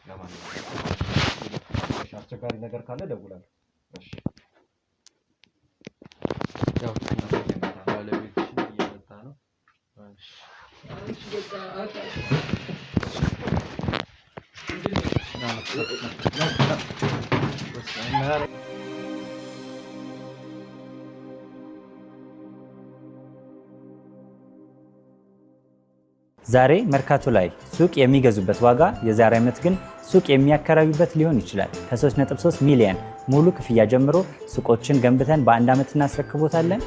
ለማንኛውም አስቸጋሪ ነገር ካለ ደውላለሁ። እሺ እንግዳው ባለቤትሽን እየመጣ ነው። ዛሬ መርካቶ ላይ ሱቅ የሚገዙበት ዋጋ የዛሬ ዓመት ግን ሱቅ የሚያከራዩበት ሊሆን ይችላል። ከ3.3 ሚሊዮን ሙሉ ክፍያ ጀምሮ ሱቆችን ገንብተን በአንድ ዓመት እናስረክቦታለን።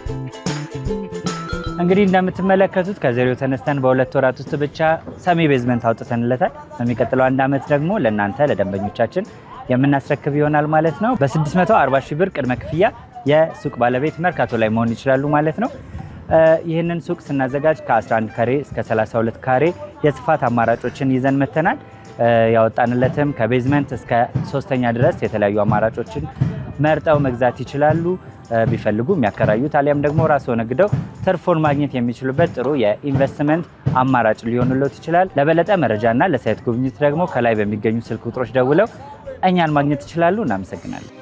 እንግዲህ እንደምትመለከቱት ከዜሮ ተነስተን በሁለት ወራት ውስጥ ብቻ ሰሚ ቤዝመንት አውጥተንለታል። በሚቀጥለው አንድ ዓመት ደግሞ ለእናንተ ለደንበኞቻችን የምናስረክብ ይሆናል ማለት ነው። በ640 ሺህ ብር ቅድመ ክፍያ የሱቅ ባለቤት መርካቶ ላይ መሆን ይችላሉ ማለት ነው። ይህንን ሱቅ ስናዘጋጅ ከ11 ካሬ እስከ 32 ካሬ የስፋት አማራጮችን ይዘን መተናል። ያወጣንለትም ከቤዝመንት እስከ 3ኛ ድረስ የተለያዩ አማራጮችን መርጠው መግዛት ይችላሉ። ቢፈልጉ የሚያከራዩት አሊያም ደግሞ ራስዎ ነግደው ትርፉን ማግኘት የሚችሉበት ጥሩ የኢንቨስትመንት አማራጭ ሊሆንልዎት ይችላል። ለበለጠ መረጃና ለሳይት ጉብኝት ደግሞ ከላይ በሚገኙ ስልክ ቁጥሮች ደውለው እኛን ማግኘት ይችላሉ። እናመሰግናለን።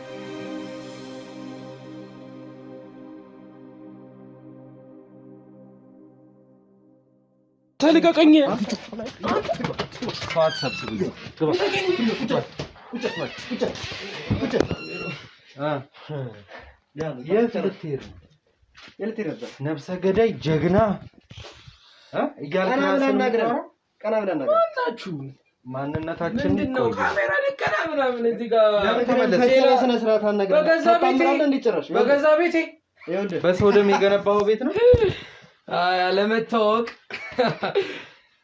ተልቀቀኝ። ነፍሰ ገዳይ ጀግና ማንነታችን ምንድነው? ካሜራ ልቀና ምናምን እዚህ ጋር በገዛ ቤቴ በሰው ደም የገነባው ቤት ነው። ለመታወቅ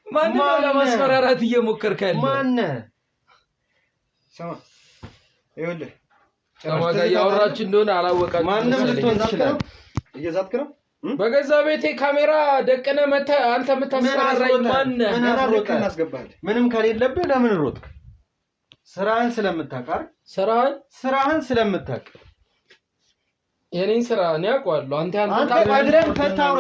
ማንነው ለማስፈራራት እየሞከርክ ያለው? ማነህ? ስማ ይኸውልህ ጨዋታ ያወራችሁ እንደሆነ አላወቃችሁም። ማንም ልትሆን ትችላለህ። እየዛትክ ነው። በገዛ ቤቴ ካሜራ ደቅነ መተ አንተ የምታስፈራራኝ ማነህ? ምን አሮጥ እናስገባለን? ምንም ከሌለብህ ለምን ሮጥክ? ስራህን ስለምታውቅ ስራህን ስለምታውቅ የኔን ስራ እኔ አውቀዋለሁ። አንተ እግርም ፈታው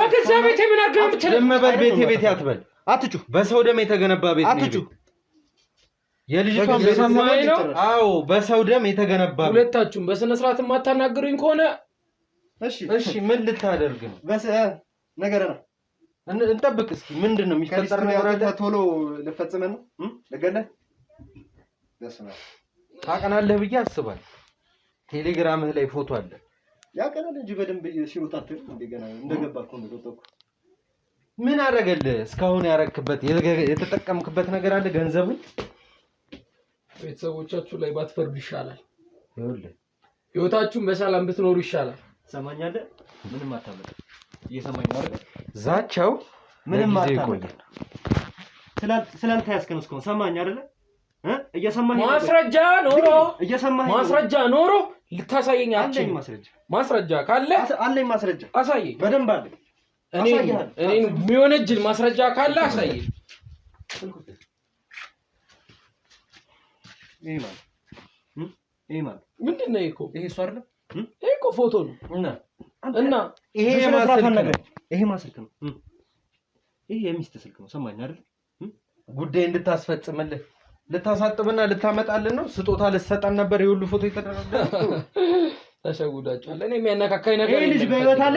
በገዛ ቤቴ ምን አድርገህ የምትለው? ዝም በል። ቤቴ አትበል፣ አትጩህ። በሰው ደም የተገነባ ቤት ነው። አትጩህ። የልጅቷን ቤት ነው። አዎ በሰው ደም የተገነባ ቤት። ሁለታችሁም በስነ ስርዓት የማታናግሩኝ ከሆነ እሺ ምን ልታደርግ ነው? ነገር ነው እንጠብቅ እስኪ። ምንድነው የሚፈጠር ነገር አለ? ቶሎ ልፈጽመን ነው ለገለህ ታቀናለህ ብዬ አስባለሁ። ቴሌግራምህ ላይ ፎቶ አለ። ያቀናል እንጂ በደንብ ሲወጣት እንደገና እንደገባ እኮ ነው ተጠቁ። ምን አደረገልህ? እስካሁን ያረክበት የተጠቀምክበት ነገር አለ? ገንዘብን ቤተሰቦቻችሁ ላይ ባትፈርዱ ይሻላል። ይኸውልህ ህይወታችሁን በሰላም ብትኖሩ ይሻላል። ሰማኛለህ? ምንም አታመጣ። እየሰማኝ ነው አይደል? ዛቻው ምንም አታመጣ። ስላልተያዝከን እስከ ሰማኝ አይደል? እየሰማኝ ማስረጃ ኖሮ ልታሳየኝ አትችልም። ማስረጃ ካለ አለኝ። ማስረጃ አሳየኝ። በደንብ አለ። እኔን የሚሆነጅል ማስረጃ ካለ አሳየኝ። ይሄ ማለት ምንድነው? ይሄ እሱ አይደለም። ይሄ እኮ ፎቶ ነው እና ይሄ ማስልክ ነው። ይሄ የሚስት ስልክ ነው። ሰማኝ አይደል? ጉዳይ እንድታስፈጽምልህ ልታሳጥብና ልታመጣልን ነው። ስጦታ ልትሰጠን ነበር። የሁሉ ፎቶ የተደረገው ተሸጉዳችኋል። እኔ የሚያነካካኝ ነገር ይሄ ልጅ በህይወት አለ።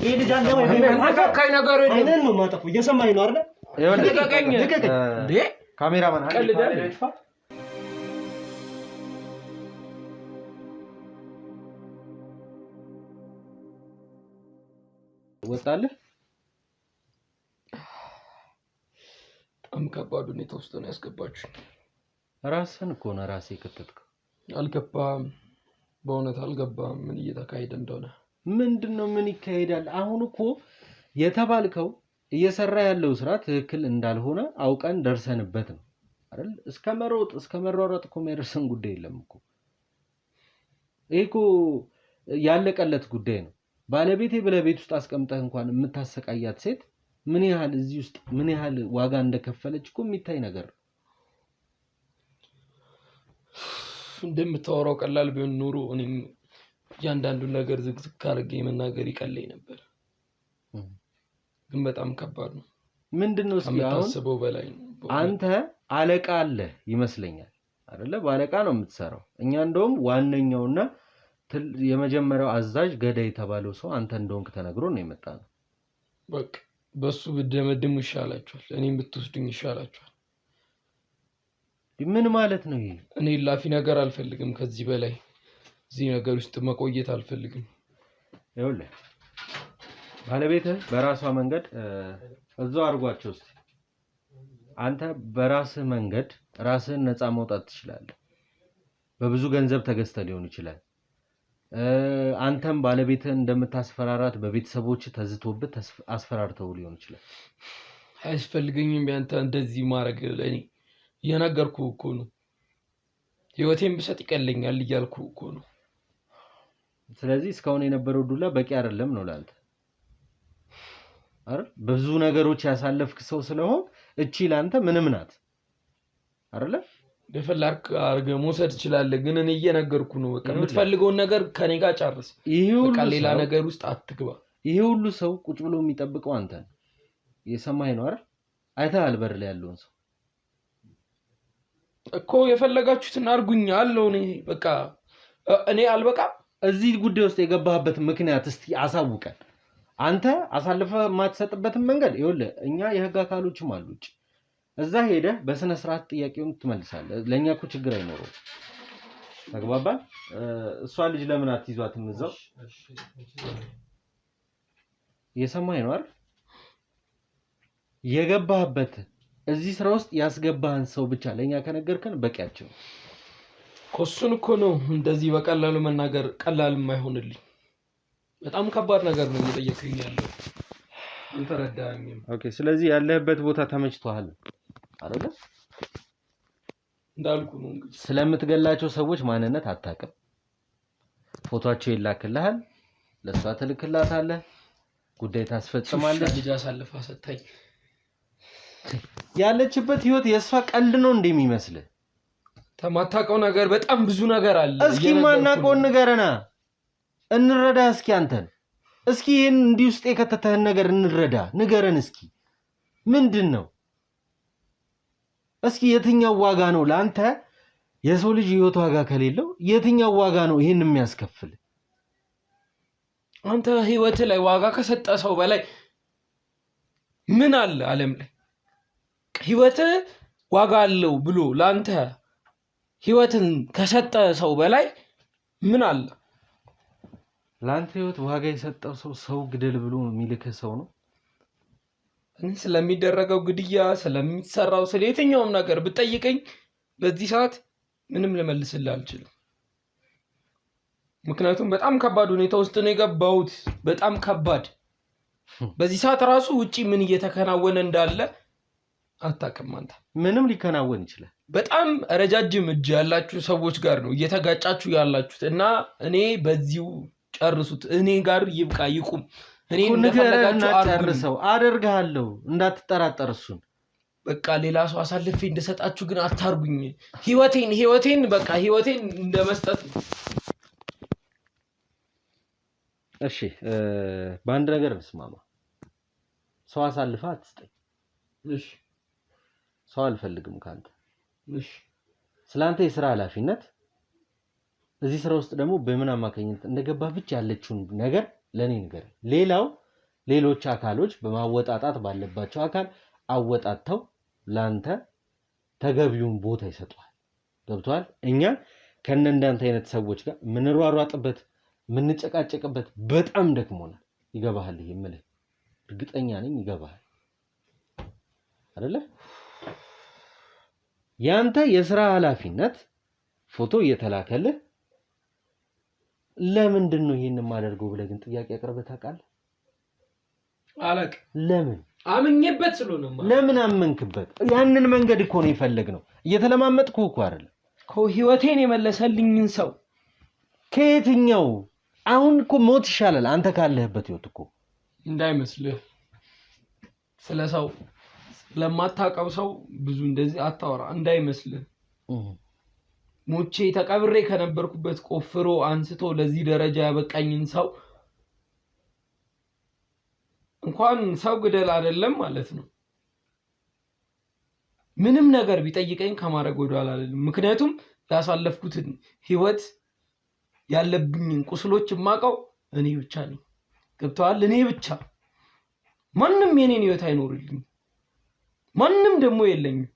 ይሄ ልጅ አለ ወይ? የሚያነካካኝ ነገር የለም። አይነን ነው ማጠፉ። እየሰማኝ ነው አይደል? ልቀቀኝ እንዴ! ካሜራማን ቀልዳለህ። ወጣለህ። በጣም ከባድ ሁኔታ ውስጥ ነው ያስገባችሁ። ራስህን እኮ ነው ራስህ የከተትከው። አልገባም፣ በእውነት አልገባም ምን እየተካሄደ እንደሆነ። ምንድነው? ምን ይካሄዳል? አሁን እኮ የተባልከው እየሰራ ያለው ስራ ትክክል እንዳልሆነ አውቀን ደርሰንበት ነው አይደል? እስከመሯሯጥ እኮ የሚያደርሰን ጉዳይ የለም እኮ። ይሄ እኮ ያለቀለት ጉዳይ ነው። ባለቤቴ ብለህ ቤት ውስጥ አስቀምጠህ እንኳን የምታሰቃያት ሴት ምን ያህል እዚህ ውስጥ ምን ያህል ዋጋ እንደከፈለች እኮ የሚታይ ነገር ነው። እንደምታወራው ቀላል ቢሆን ኑሮ እኔም እያንዳንዱን ነገር ዝግዝግ አድርጌ መናገር ይቀለኝ ነበር። ግን በጣም ከባድ ነው። ምንድነው? እስኪ ከምታስበው በላይ ነው። አንተ አለቃ አለ ይመስለኛል አይደለ? ባለቃ ነው የምትሰራው። እኛ እንደውም ዋነኛውና የመጀመሪያው አዛዥ ገዳይ የተባለው ሰው አንተ እንደሆንክ ተነግሮ ነው የመጣነው። በቃ በሱ ብደመድሙ ይሻላችኋል፣ እኔም ብትወስዱኝ ይሻላችኋል። ምን ማለት ነው ይሄ? እኔ ላፊ ነገር አልፈልግም፣ ከዚህ በላይ እዚህ ነገር ውስጥ መቆየት አልፈልግም። ይኸውልህ ባለቤትህ በራሷ መንገድ እዛው አድርጓቸው እስቲ። አንተ በራስህ መንገድ ራስህን ነፃ መውጣት ትችላለህ። በብዙ ገንዘብ ተገዝተህ ሊሆን ይችላል። አንተም ባለቤትህን እንደምታስፈራራት በቤተሰቦች ተዝቶብህ አስፈራርተው ሊሆን ይችላል። አያስፈልገኝም ያንተ እንደዚህ ማድረግ። ለኔ እየነገርኩህ እኮ ነው። ህይወቴን ብሰጥ ይቀለኛል እያልኩህ እኮ ነው። ስለዚህ እስካሁን የነበረው ዱላ በቂ አይደለም ነው ላንተ አይደል? ብዙ ነገሮች ያሳለፍክ ሰው ስለሆነ እቺ ላንተ ምንም ናት አይደል? በፈላክ አርገ መውሰድ ይችላል። ግን እኔ እየነገርኩ ነው። በቃ የምትፈልገውን ነገር ከኔ ጋር ጨርስ። በቃ ሌላ ነገር ውስጥ አትግባ። ይሄ ሁሉ ሰው ቁጭ ብሎ የሚጠብቀው አንተ ነው። የሰማኸኝ ነው አይደል? አይተሃል በር ላይ ያለውን ሰው እኮ። የፈለጋችሁትን አርጉኝ አለው። በቃ እኔ አልበቃም። እዚህ ጉዳይ ውስጥ የገባህበት ምክንያት እስቲ አሳውቀን። አንተ አሳልፈ የማትሰጥበትን መንገድ ይኸውልህ፣ እኛ የህግ አካሎችም አሉ። እዛ ሄደህ በስነ ስርዓት ጥያቄውን ትመልሳለህ። ለኛ እኮ ችግር አይኖርም። ተግባባን? እሷ ልጅ ለምን አትይዟትም እዛው? የሰማኸኝ ነው አይደል? የገባህበት እዚህ ስራ ውስጥ ያስገባህን ሰው ብቻ ለኛ ከነገርከን በቂያችን። ኮሱን እኮ ነው እንደዚህ በቀላሉ መናገር ቀላል የማይሆንልኝ። በጣም ከባድ ነገር ነው እየጠየቀኝ ያለው። እንተረዳኝም። ኦኬ፣ ስለዚህ ያለህበት ቦታ ተመችቷል አይደል? እንዳልኩ ነው እንግዲህ ስለምትገላቸው ሰዎች ማንነት አታውቅም። ፎቶአቸው ይላክልሃል፣ ለሷ ትልክላታለህ፣ ጉዳይ ታስፈጽማለህ። ልጅ አሳልፋ ሰጣኝ። ያለችበት ህይወት የሷ ቀልድ ነው እንደሚመስልህ? ተማታቀው ነገር በጣም ብዙ ነገር አለ። እስኪ ማናቀውን ንገረና እንረዳ። እስኪ አንተን እስኪ ይሄን እንዲህ ውስጥ የከተተህን ነገር እንረዳ፣ ንገረን እስኪ ምንድነው? እስኪ የትኛው ዋጋ ነው ለአንተ የሰው ልጅ ህይወት ዋጋ ከሌለው የትኛው ዋጋ ነው ይሄን የሚያስከፍል? አንተ ህይወት ላይ ዋጋ ከሰጠ ሰው በላይ ምን አለ ዓለም ላይ? ህይወት ዋጋ አለው ብሎ ላንተ ህይወትን ከሰጠ ሰው በላይ ምን አለ? ላንተ ህይወት ዋጋ የሰጠው ሰው ግደል ብሎ የሚልክ ሰው ነው። እኔ ስለሚደረገው ግድያ ስለሚሰራው ስለየትኛውም ነገር ብትጠይቀኝ በዚህ ሰዓት ምንም ልመልስልህ አልችልም። ምክንያቱም በጣም ከባድ ሁኔታ ውስጥ ነው የገባሁት። በጣም ከባድ። በዚህ ሰዓት ራሱ ውጪ ምን እየተከናወነ እንዳለ አታውቅም አንተ። ምንም ሊከናወን ይችላል። በጣም ረጃጅም እጅ ያላችሁ ሰዎች ጋር ነው እየተጋጫችሁ ያላችሁት እና እኔ በዚሁ ጨርሱት። እኔ ጋር ይብቃ ይቁም። እኔ እንደፈለጋችሁ አርጉኝ አደርጋለሁ፣ እንዳትጠራጠር እሱን። በቃ ሌላ ሰው አሳልፌ እንደሰጣችሁ ግን አታርጉኝ። ህይወቴን በቃ ህይወቴን እንደመስጠት ነው። እሺ በአንድ ነገር እንስማማ። ሰው አሳልፈህ አትስጠኝ። እሺ ሰው አልፈልግም ካንተ። እሺ ስላንተ የሥራ ኃላፊነት እዚህ ስራ ውስጥ ደግሞ በምን አማካኝነት እንደገባህ ብቻ ያለችውን ነገር ለኔ ንገር። ሌሎች አካሎች በማወጣጣት ባለባቸው አካል አወጣተው ላንተ ተገቢውን ቦታ ይሰጣል። ገብቷል? እኛ ከነንዳንተ አይነት ሰዎች ጋር ምንሯሯጥበት ምንጨቃጨቅበት በጣም ደክሞናል። ይገባሃል? ይሄ ማለት እርግጠኛ ነኝ ይገባሃል አይደለ? ያንተ የሥራ ኃላፊነት ፎቶ እየተላከልህ ለምንድን ነው ይሄን ማደርገው ብለህ ግን ጥያቄ አቅርበህ ታውቃለህ? አለቅ ለምን አምኜበት ስለሆነማ። ለምን አመንክበት? ያንን መንገድ እኮ ነው የፈለግነው። እየተለማመጥኩ እኮ አይደለም እኮ ህይወቴን የመለሰልኝን ሰው ከየትኛው? አሁን እኮ ሞት ይሻላል አንተ ካለህበት ህይወት እኮ። እንዳይመስልህ ስለሰው ለማታውቀው ሰው ብዙ እንደዚህ አታወራ እንዳይመስልህ። ሞቼ ተቀብሬ ከነበርኩበት ቆፍሮ አንስቶ ለዚህ ደረጃ ያበቃኝን ሰው እንኳን ሰው ግደል አይደለም ማለት ነው ምንም ነገር ቢጠይቀኝ ከማድረግ ወደኋላ አልልም። ምክንያቱም ያሳለፍኩትን ህይወት ያለብኝን ቁስሎች የማውቀው እኔ ብቻ ነኝ። ገብቶሃል? እኔ ብቻ ማንም የኔን ህይወት አይኖርልኝም። ማንም ደግሞ የለኝም።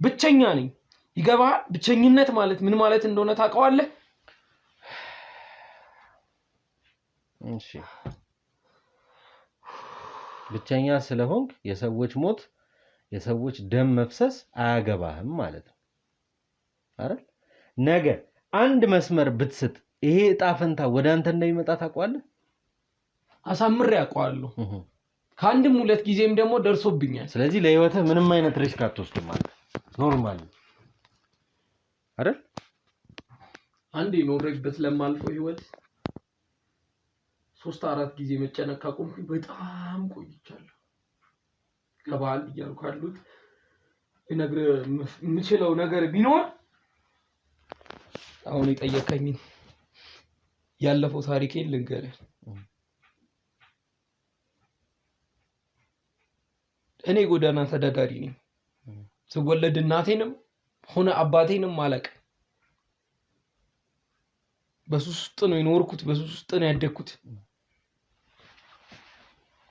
ብቸኛ ነኝ። ይገባሃል? ብቸኝነት ማለት ምን ማለት እንደሆነ ታውቀዋለህ? እሺ ብቸኛ ስለሆንክ የሰዎች ሞት የሰዎች ደም መፍሰስ አያገባህም ማለት ነው አይደል? ነገ አንድ መስመር ብትስት ይሄ እጣ ፈንታ ወደ አንተ እንደሚመጣ ታውቀዋለህ? አሳምሬ አውቀዋለሁ። ከአንድም ሁለት ጊዜም ደግሞ ደርሶብኛል። ስለዚህ ለህይወትህ ምንም አይነት ሪስክ አትወስድም ማለት ኖርማል አይደል? አንዴ ኖሬበት ለማልፈው ህይወት 3-4 ጊዜ መጨነቅ ካቆምኩኝ በጣም ቆይቻለሁ። ከባል እያልኩ ያሉት ልነግርህ የምችለው ነገር ቢኖር አሁን የጠየቀኝ ያለፈው ታሪኬን ልንገርህ። እኔ ጎዳና ተዳዳሪ ነኝ። ስወለድ እናቴንም ሆነ አባቴንም አላውቅም። በሱስ ውስጥ ነው የኖርኩት፣ በሱስ ውስጥ ነው ያደግኩት።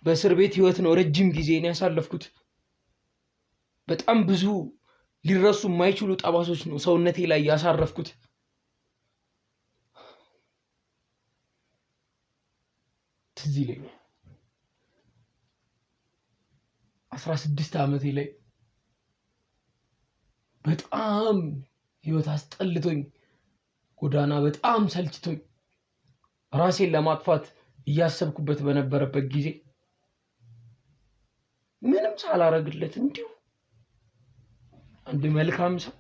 በእስር ቤት ህይወት ነው ረጅም ጊዜ ነው ያሳለፍኩት። በጣም ብዙ ሊረሱ የማይችሉ ጠባሶች ነው ሰውነቴ ላይ ያሳረፍኩት። ትዝ ይለኛል 16 ዓመቴ ላይ በጣም ህይወት አስጠልቶኝ ጎዳና በጣም ሰልችቶኝ ራሴን ለማጥፋት እያሰብኩበት በነበረበት ጊዜ ምንም ሳላረግለት እንዲሁ አንድ መልካም ሰው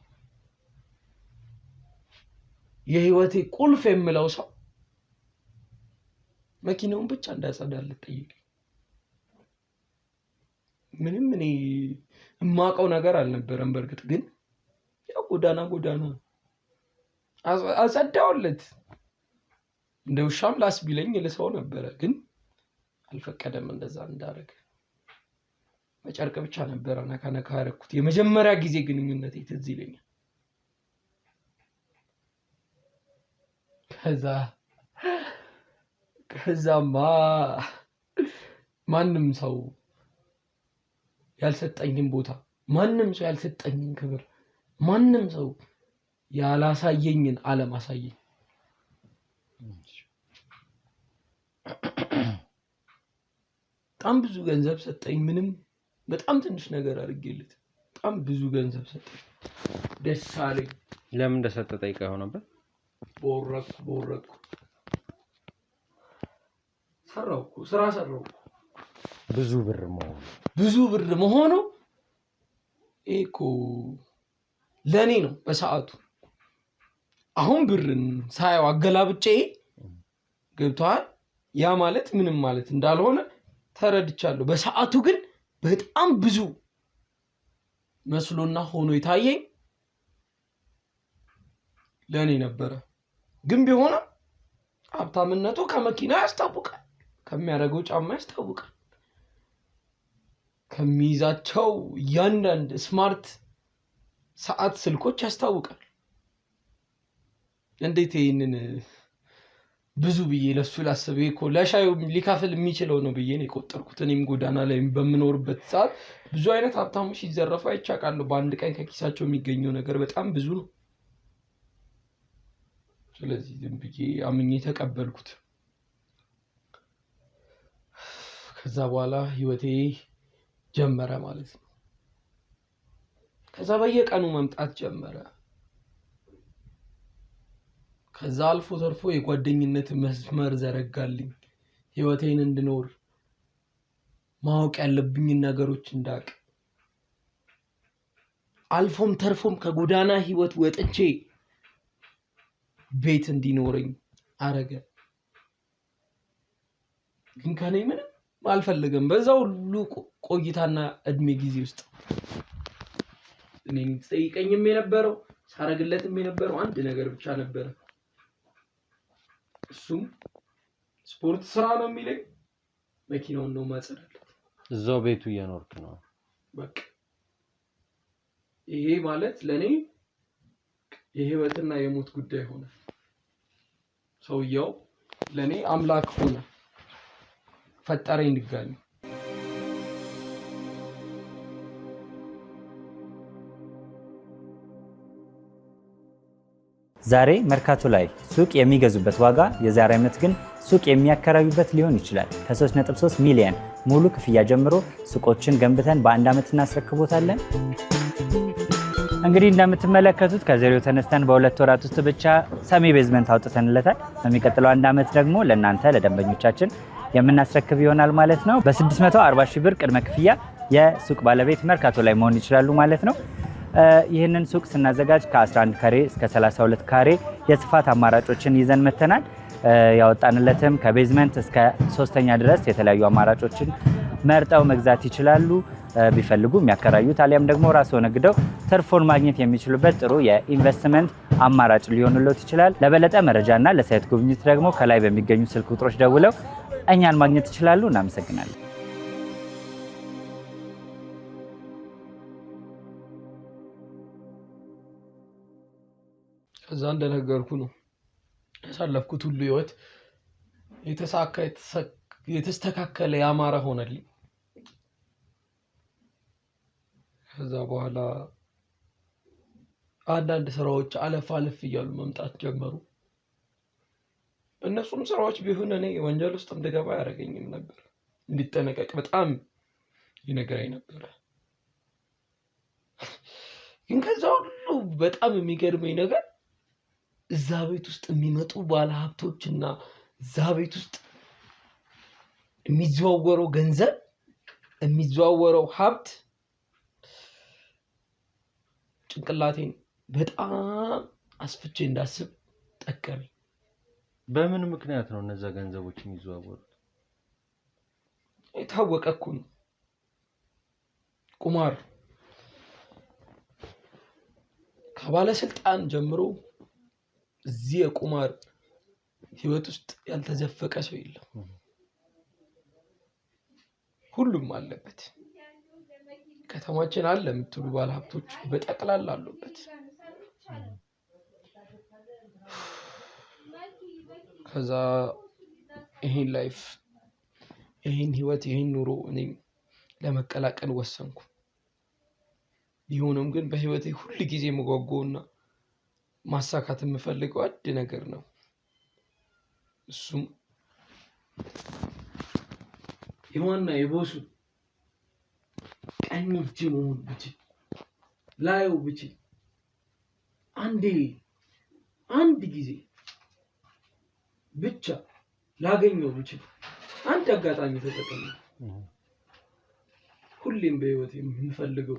የህይወቴ ቁልፍ የምለው ሰው መኪናውን ብቻ እንዳጸዳለት ጠየቀኝ። ምንም እኔ የማውቀው ነገር አልነበረም። በርግጥ ግን ያው ጎዳና አጸዳውለት። እንደ ውሻም ላስቢለኝ ለሰው ነበረ፣ ግን አልፈቀደም እንደዛ እንዳደረገ። በጨርቅ ብቻ ነበረ ነካ ያደረኩት። የመጀመሪያ ጊዜ ግንኙነቴ ትዝ ይለኛል። ከዛማ ማንም ሰው ያልሰጠኝን ቦታ፣ ማንም ሰው ያልሰጠኝን ክብር፣ ማንም ሰው ያላሳየኝን ዓለም አሳየኝ። በጣም ብዙ ገንዘብ ሰጠኝ። ምንም በጣም ትንሽ ነገር አድርጌለት በጣም ብዙ ገንዘብ ሰጠኝ። ደስ አለኝ። ለምን እንደሰጠ ጠይቀኸው ነበር? ቦረኩ ስራ ሰራው። ብዙ ብር መሆኑ እኮ ለኔ ነው በሰዓቱ። አሁን ብርን ሳየው አገላብጬ ገብቷል። ያ ማለት ምንም ማለት እንዳልሆነ ተረድቻለሁ። በሰዓቱ ግን በጣም ብዙ መስሎና ሆኖ የታየኝ ለኔ ነበረ። ግን ቢሆንም ሀብታምነቱ ከመኪና ያስታውቃል፣ ከሚያደርገው ጫማ ያስታውቃል፣ ከሚይዛቸው እያንዳንድ ስማርት ሰዓት ስልኮች ያስታውቃል። እንዴት ይሄንን ብዙ ብዬ ለሱ ላስብ እኮ ለሻዩ ሊካፈል የሚችለው ነው ብዬ ነው የቆጠርኩት። እኔም ጎዳና ላይ በምኖርበት ሰዓት ብዙ አይነት ሀብታሞች ሲዘረፉ አይቻቃለሁ። በአንድ ቀን ከኪሳቸው የሚገኘው ነገር በጣም ብዙ ነው። ስለዚህ ዝም ብዬ አምኜ ተቀበልኩት። ከዛ በኋላ ህይወቴ ጀመረ ማለት ነው። ከዛ በየቀኑ መምጣት ጀመረ። ከዛ አልፎ ተርፎ የጓደኝነት መስመር ዘረጋልኝ። ህይወቴን እንድኖር ማወቅ ያለብኝን ነገሮች እንዳቅ፣ አልፎም ተርፎም ከጎዳና ህይወት ወጥቼ ቤት እንዲኖረኝ አረገ። ግን ከኔ ምንም አልፈልግም። በዛው ሁሉ ቆይታና እድሜ ጊዜ ውስጥ እኔን ጠይቀኝም የነበረው ሳረግለትም የነበረው አንድ ነገር ብቻ ነበረ። እሱም ስፖርት ስራ ነው የሚለኝ፣ መኪናውን ነው ማጸዳለት። እዛው ቤቱ እየኖርክ ነው። በቃ ይሄ ማለት ለኔ የህይወትና የሞት ጉዳይ ሆነ። ሰውየው ለኔ አምላክ ሆነ ፈጠረኝ ድጋሚ። ዛሬ መርካቶ ላይ ሱቅ የሚገዙበት ዋጋ የዛሬ ዓመት ግን ሱቅ የሚያከራዩበት ሊሆን ይችላል። ከ3.3 ሚሊዮን ሙሉ ክፍያ ጀምሮ ሱቆችን ገንብተን በአንድ ዓመት እናስረክቦታለን። እንግዲህ እንደምትመለከቱት ከዜሮ ተነስተን በ2 ወራት ውስጥ ብቻ ሰሚ ቤዝመንት አውጥተንለታል። በሚቀጥለው አንድ ዓመት ደግሞ ለእናንተ ለደንበኞቻችን የምናስረክብ ይሆናል ማለት ነው። በ640 ሺህ ብር ቅድመ ክፍያ የሱቅ ባለቤት መርካቶ ላይ መሆን ይችላሉ ማለት ነው። ይህንን ሱቅ ስናዘጋጅ ከ11 ካሬ እስከ 32 ካሬ የስፋት አማራጮችን ይዘን መተናል። ያወጣንለትም ከቤዝመንት እስከ 3ኛ ድረስ የተለያዩ አማራጮችን መርጠው መግዛት ይችላሉ። ቢፈልጉ የሚያከራዩት አሊያም ደግሞ ራስዎ ነግደው ትርፎን ማግኘት የሚችሉበት ጥሩ የኢንቨስትመንት አማራጭ ሊሆንልዎት ይችላል። ለበለጠ መረጃና ለሳይት ጉብኝት ደግሞ ከላይ በሚገኙ ስልክ ቁጥሮች ደውለው እኛን ማግኘት ይችላሉ። እናመሰግናለን። ከዛ እንደነገርኩ ነው ያሳለፍኩት ሁሉ ህይወት የተሳካ የተስተካከለ ያማረ ሆነልኝ። ከዛ በኋላ አንዳንድ ስራዎች አለፍ አለፍ እያሉ መምጣት ጀመሩ። እነሱም ስራዎች ቢሆን እኔ ወንጀል ውስጥ እንድገባ ያደረገኝም ነበር። እንዲጠነቀቅ በጣም ይነገረኝ ነበር። ግን ከዛ ሁሉ በጣም የሚገርመኝ ነገር እዛ ቤት ውስጥ የሚመጡ ባለሀብቶችና እዛ ቤት ውስጥ የሚዘዋወረው ገንዘብ የሚዘዋወረው ሀብት ጭንቅላቴን በጣም አስፍቼ እንዳስብ ጠቀመኝ። በምን ምክንያት ነው እነዛ ገንዘቦች የሚዘዋወሩት? የታወቀ እኮ ነው። ቁማር ከባለስልጣን ጀምሮ እዚህ የቁማር ህይወት ውስጥ ያልተዘፈቀ ሰው የለም። ሁሉም አለበት። ከተማችን አለ የምትሉ ባለሀብቶች በጠቅላላ አሉበት። ከዛ ይሄን ላይፍ ይሄን ህይወት ይሄን ኑሮ እኔም ለመቀላቀል ወሰንኩ። ቢሆንም ግን በህይወቴ ሁሉ ጊዜ መጓጓውና ማሳካት የምፈልገው አንድ ነገር ነው። እሱም የዋና የቦሱ ቀኝ እጅ መሆን ብችል፣ ላየው ብችል፣ አንድ ጊዜ ብቻ ላገኘው ብችል፣ አንድ አጋጣሚ ተጠቅሜ ሁሌም በህይወቴ የምፈልገው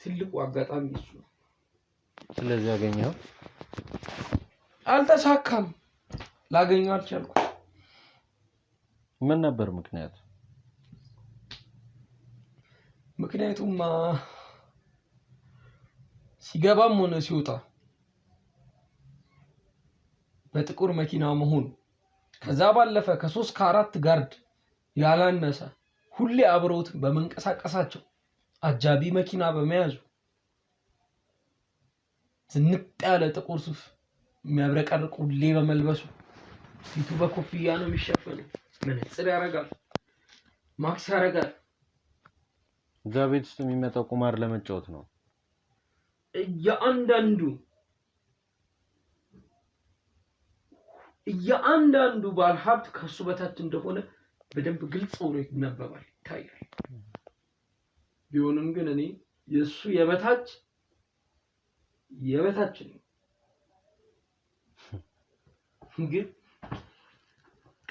ትልቁ አጋጣሚ እሱ ነው። ስለዚህ ያገኘው አልተሳካም። ላገኘው አልቻልኩም። ምን ነበር ምክንያቱ? ምክንያቱም ሲገባም ሆነ ሲወጣ በጥቁር መኪና መሆኑ፣ ከዛ ባለፈ ከ3 ከ4 ጋርድ ያላነሰ ሁሌ አብረውት በመንቀሳቀሳቸው፣ አጃቢ መኪና በመያዙ፣ ዝንጥ ያለ ጥቁር ሱፍ የሚያብረቀርቅ ሁሌ በመልበሱ፣ ፊቱ በኮፍያ ነው የሚሸፈነው፣ መነጽር ያደርጋል፣ ማክስ ያደርጋል። እዛ ቤት ውስጥ የሚመጣው ቁማር ለመጫወት ነው። እያንዳንዱ ባለሀብት ከሱ በታች እንደሆነ በደንብ ግልጽ ሆኖ ይነበባል፣ ይታያል። ቢሆንም ግን እኔ የሱ የበታች ነኝ። ግን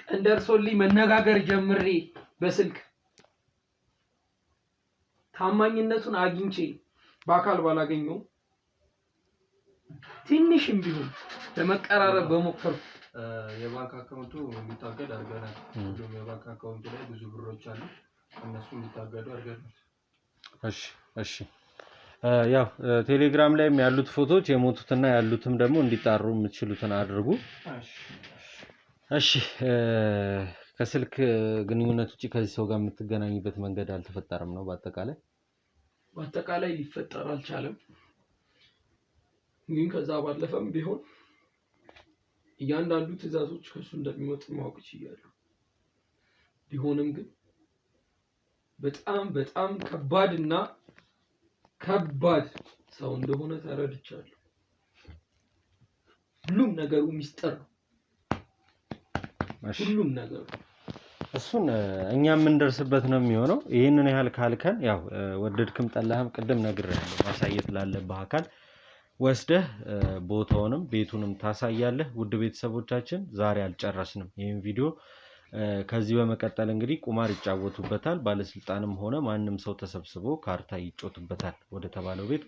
ቀን ደርሶልኝ መነጋገር ጀምሬ በስልክ ታማኝነቱን አግኝቼ በአካል ባላገኘው ትንሽም ቢሆን ለመቀራረብ በሞከር የባንክ አካውንቱ እንዲታገድ አድርገናል። ሁሉም የባንክ አካውንቱ ላይ ብዙ ብሮች አሉ፣ እነሱ እንዲታገዱ አድርገናል። እሺ ያው ቴሌግራም ላይም ያሉት ፎቶዎች የሞቱትና ያሉትም ደግሞ እንዲጣሩ የምትችሉትን አድርጉ። እሺ ከስልክ ግንኙነት ውጪ ከዚህ ሰው ጋር የምትገናኙበት መንገድ አልተፈጠረም ነው? በአጠቃላይ ሊፈጠር አልቻለም። ግን ከዛ ባለፈም ቢሆን እያንዳንዱ ትዕዛዞች ከሱ እንደሚወጡ ማወቅ ይችላል። ቢሆንም ግን በጣም ከባድና ከባድ ሰው እንደሆነ ተረድቻለሁ። ሁሉም ነገሩ ሚስጥር ነው። ሁሉም ነገሩ እሱን እኛ የምንደርስበት ነው የሚሆነው። ይሄንን ያህል ካልከን ያው ወደድክም ጠላህም ቅድም ነግሬሃለሁ። ማሳየት ላለብህ አካል ወስደህ ቦታውንም ቤቱንም ታሳያለህ። ውድ ቤተሰቦቻችን ዛሬ አልጨረስንም ይሄን ቪዲዮ። ከዚህ በመቀጠል እንግዲህ ቁማር ይጫወቱበታል። ባለስልጣንም ሆነ ማንም ሰው ተሰብስቦ ካርታ ይጮቱበታል። ወደ ተባለው ቤት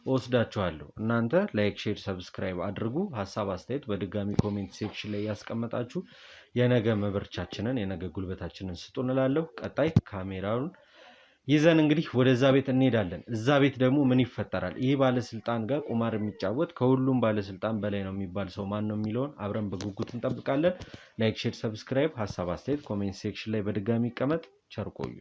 ወስዳችኋለሁ። እናንተ ላይክ፣ ሼር፣ ሰብስክራይብ አድርጉ። ሐሳብ አስተያየት በድጋሚ ኮሜንት ሴክሽን ላይ ያስቀምጣችሁ የነገ መብርቻችንን የነገ ጉልበታችንን ስጡን እላለሁ። ቀጣይ ካሜራውን ይዘን እንግዲህ ወደዛ ቤት እንሄዳለን። እዛ ቤት ደግሞ ምን ይፈጠራል? ይሄ ባለስልጣን ጋር ቁማር የሚጫወት ከሁሉም ባለስልጣን በላይ ነው የሚባል ሰው ማን ነው የሚለውን አብረን በጉጉት እንጠብቃለን። ላይክ፣ ሼር፣ ሰብስክራይብ፣ ሐሳብ አስተያየት ኮሜንት ሴክሽን ላይ በድጋሚ ይቀመጥ። ቸር ቆዩ።